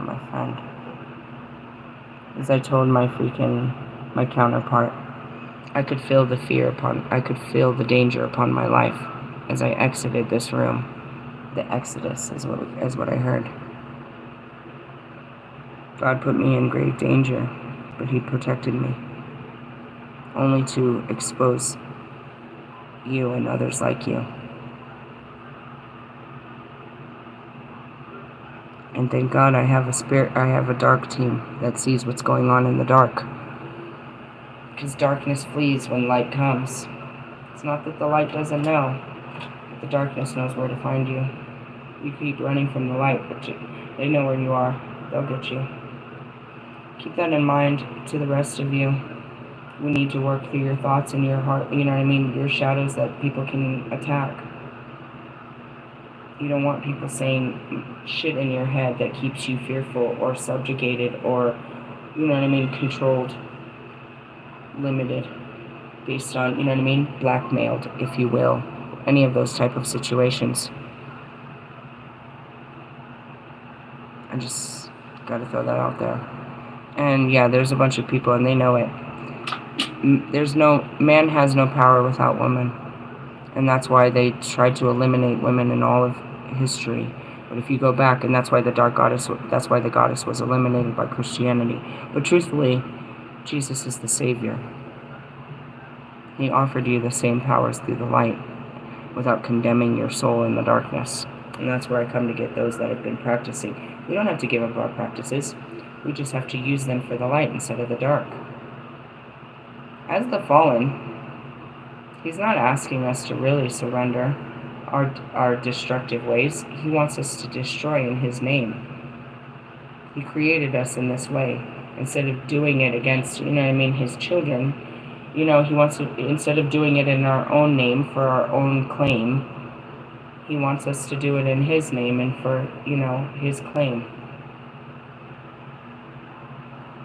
my friend, as I told my counterpart, I could feel the danger upon my life as I exited this room. The exodus is what I heard. God put me in great danger, but He protected me, only to expose you and others like you. And thank God I have a dark team that sees what's going on in the dark. Because darkness flees when light comes. It's not that the light doesn't know, but the darkness knows where to find you. You keep running from the light, but they know where you are. They'll get you. Keep that in mind to the rest of you. We need to work through your thoughts and your heart, your shadows that people can attack. You don't want people saying shit in your head that keeps you fearful or subjugated or, controlled, limited, based on, blackmailed, if you will. Any of those type of situations. I just gotta throw that out there. And yeah, there's a bunch of people and they know it. Man has no power without woman. And that's why they tried to eliminate women in all of history. But if you go back, and that's why the goddess was eliminated by Christianity. But truthfully, Jesus is the Savior. He offered you the same powers through the light without condemning your soul in the darkness. And that's where I come to get those that have been practicing. We don't have to give up our practices. We just have to use them for the light instead of the dark. As the fallen, He's not asking us to really surrender our destructive ways. He wants us to destroy in His name. He created us in this way. Instead of doing it against, His children, He wants to, instead of doing it in our own name for our own claim, He wants us to do it in His name and for, His claim.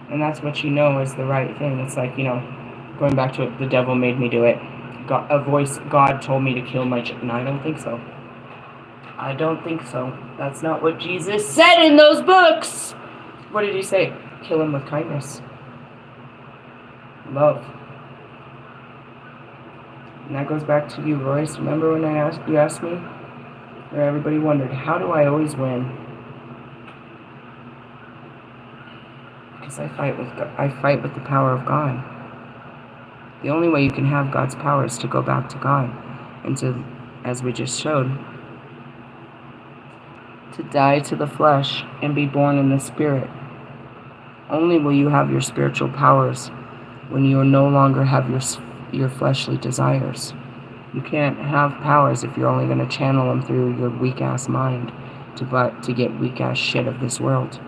And that's what is the right thing. It's like, going back to it, the devil made me do it. God told me to kill my chicken. No, I don't think so. I don't think so. That's not what Jesus said in those books. What did He say? Kill him with kindness. Love. And that goes back to you, Royce. Remember when you asked me? Or everybody wondered, how do I always win? Because I fight with the power of God. The only way you can have God's power is to go back to God. And to, as we just showed, to die to the flesh and be born in the Spirit. Only will you have your spiritual powers when you no longer have your fleshly desires. You can't have powers if you're only going to channel them through your weak-ass mind to get weak-ass shit of this world.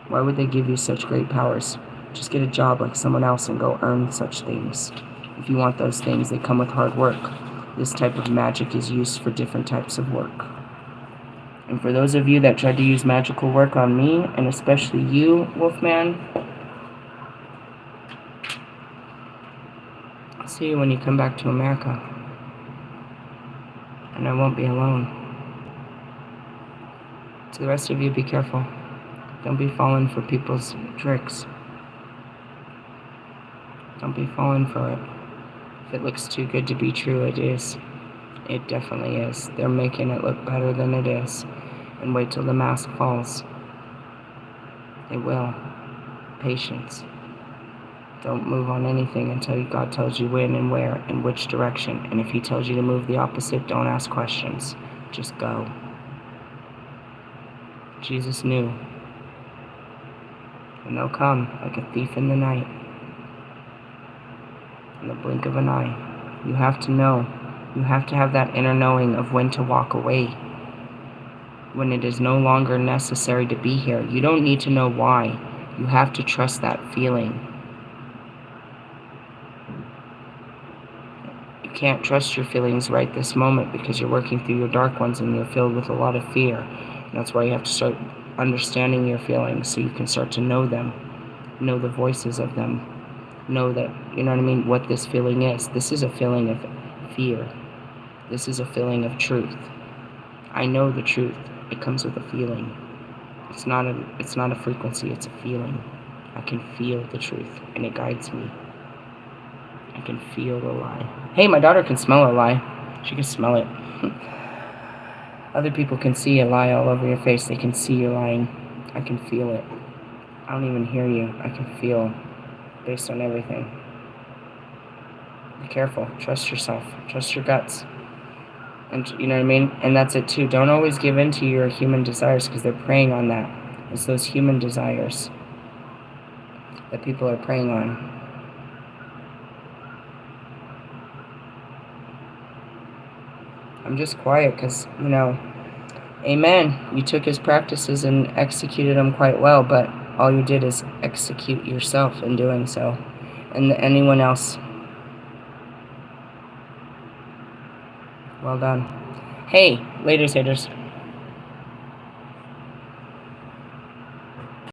Why would they give you such great powers? Just get a job like someone else and go earn such things. If you want those things, they come with hard work. This type of magic is used for different types of work. And for those of you that tried to use magical work on me, and especially you, Wolfman, I'll see you when you come back to America. And I won't be alone. To the rest of you, be careful. Don't be falling for people's tricks. Don't be falling for it. If it looks too good to be true, it is. It definitely is. They're making it look better than it is. And wait till the mask falls. It will. Patience. Don't move on anything until God tells you when and where and which direction. And if He tells you to move the opposite, don't ask questions. Just go. Jesus knew. And they'll come like a thief in the night. In the blink of an eye. You have to know. You have to have that inner knowing of when to walk away. When it is no longer necessary to be here. You don't need to know why. You have to trust that feeling. You can't trust your feelings right this moment because you're working through your dark ones and you're filled with a lot of fear. And that's why you have to start understanding your feelings so you can start to know them. Know the voices of them. Know that, what this feeling is. This is a feeling of fear. This is a feeling of truth. I know the truth. It comes with a feeling. It's not a frequency, it's a feeling. I can feel the truth and it guides me. I can feel the lie. Hey, my daughter can smell a lie. She can smell it. Other people can see a lie all over your face. They can see you're lying. I can feel it. I don't even hear you. I can feel based on everything. Be careful. Trust yourself. Trust your guts. And And that's it too. Don't always give in to your human desires because they're preying on that. It's those human desires that people are preying on. I'm just quiet because, amen. You took His practices and executed them quite well, but all you did is execute yourself in doing so. And anyone else, well done. Hey, later, haters.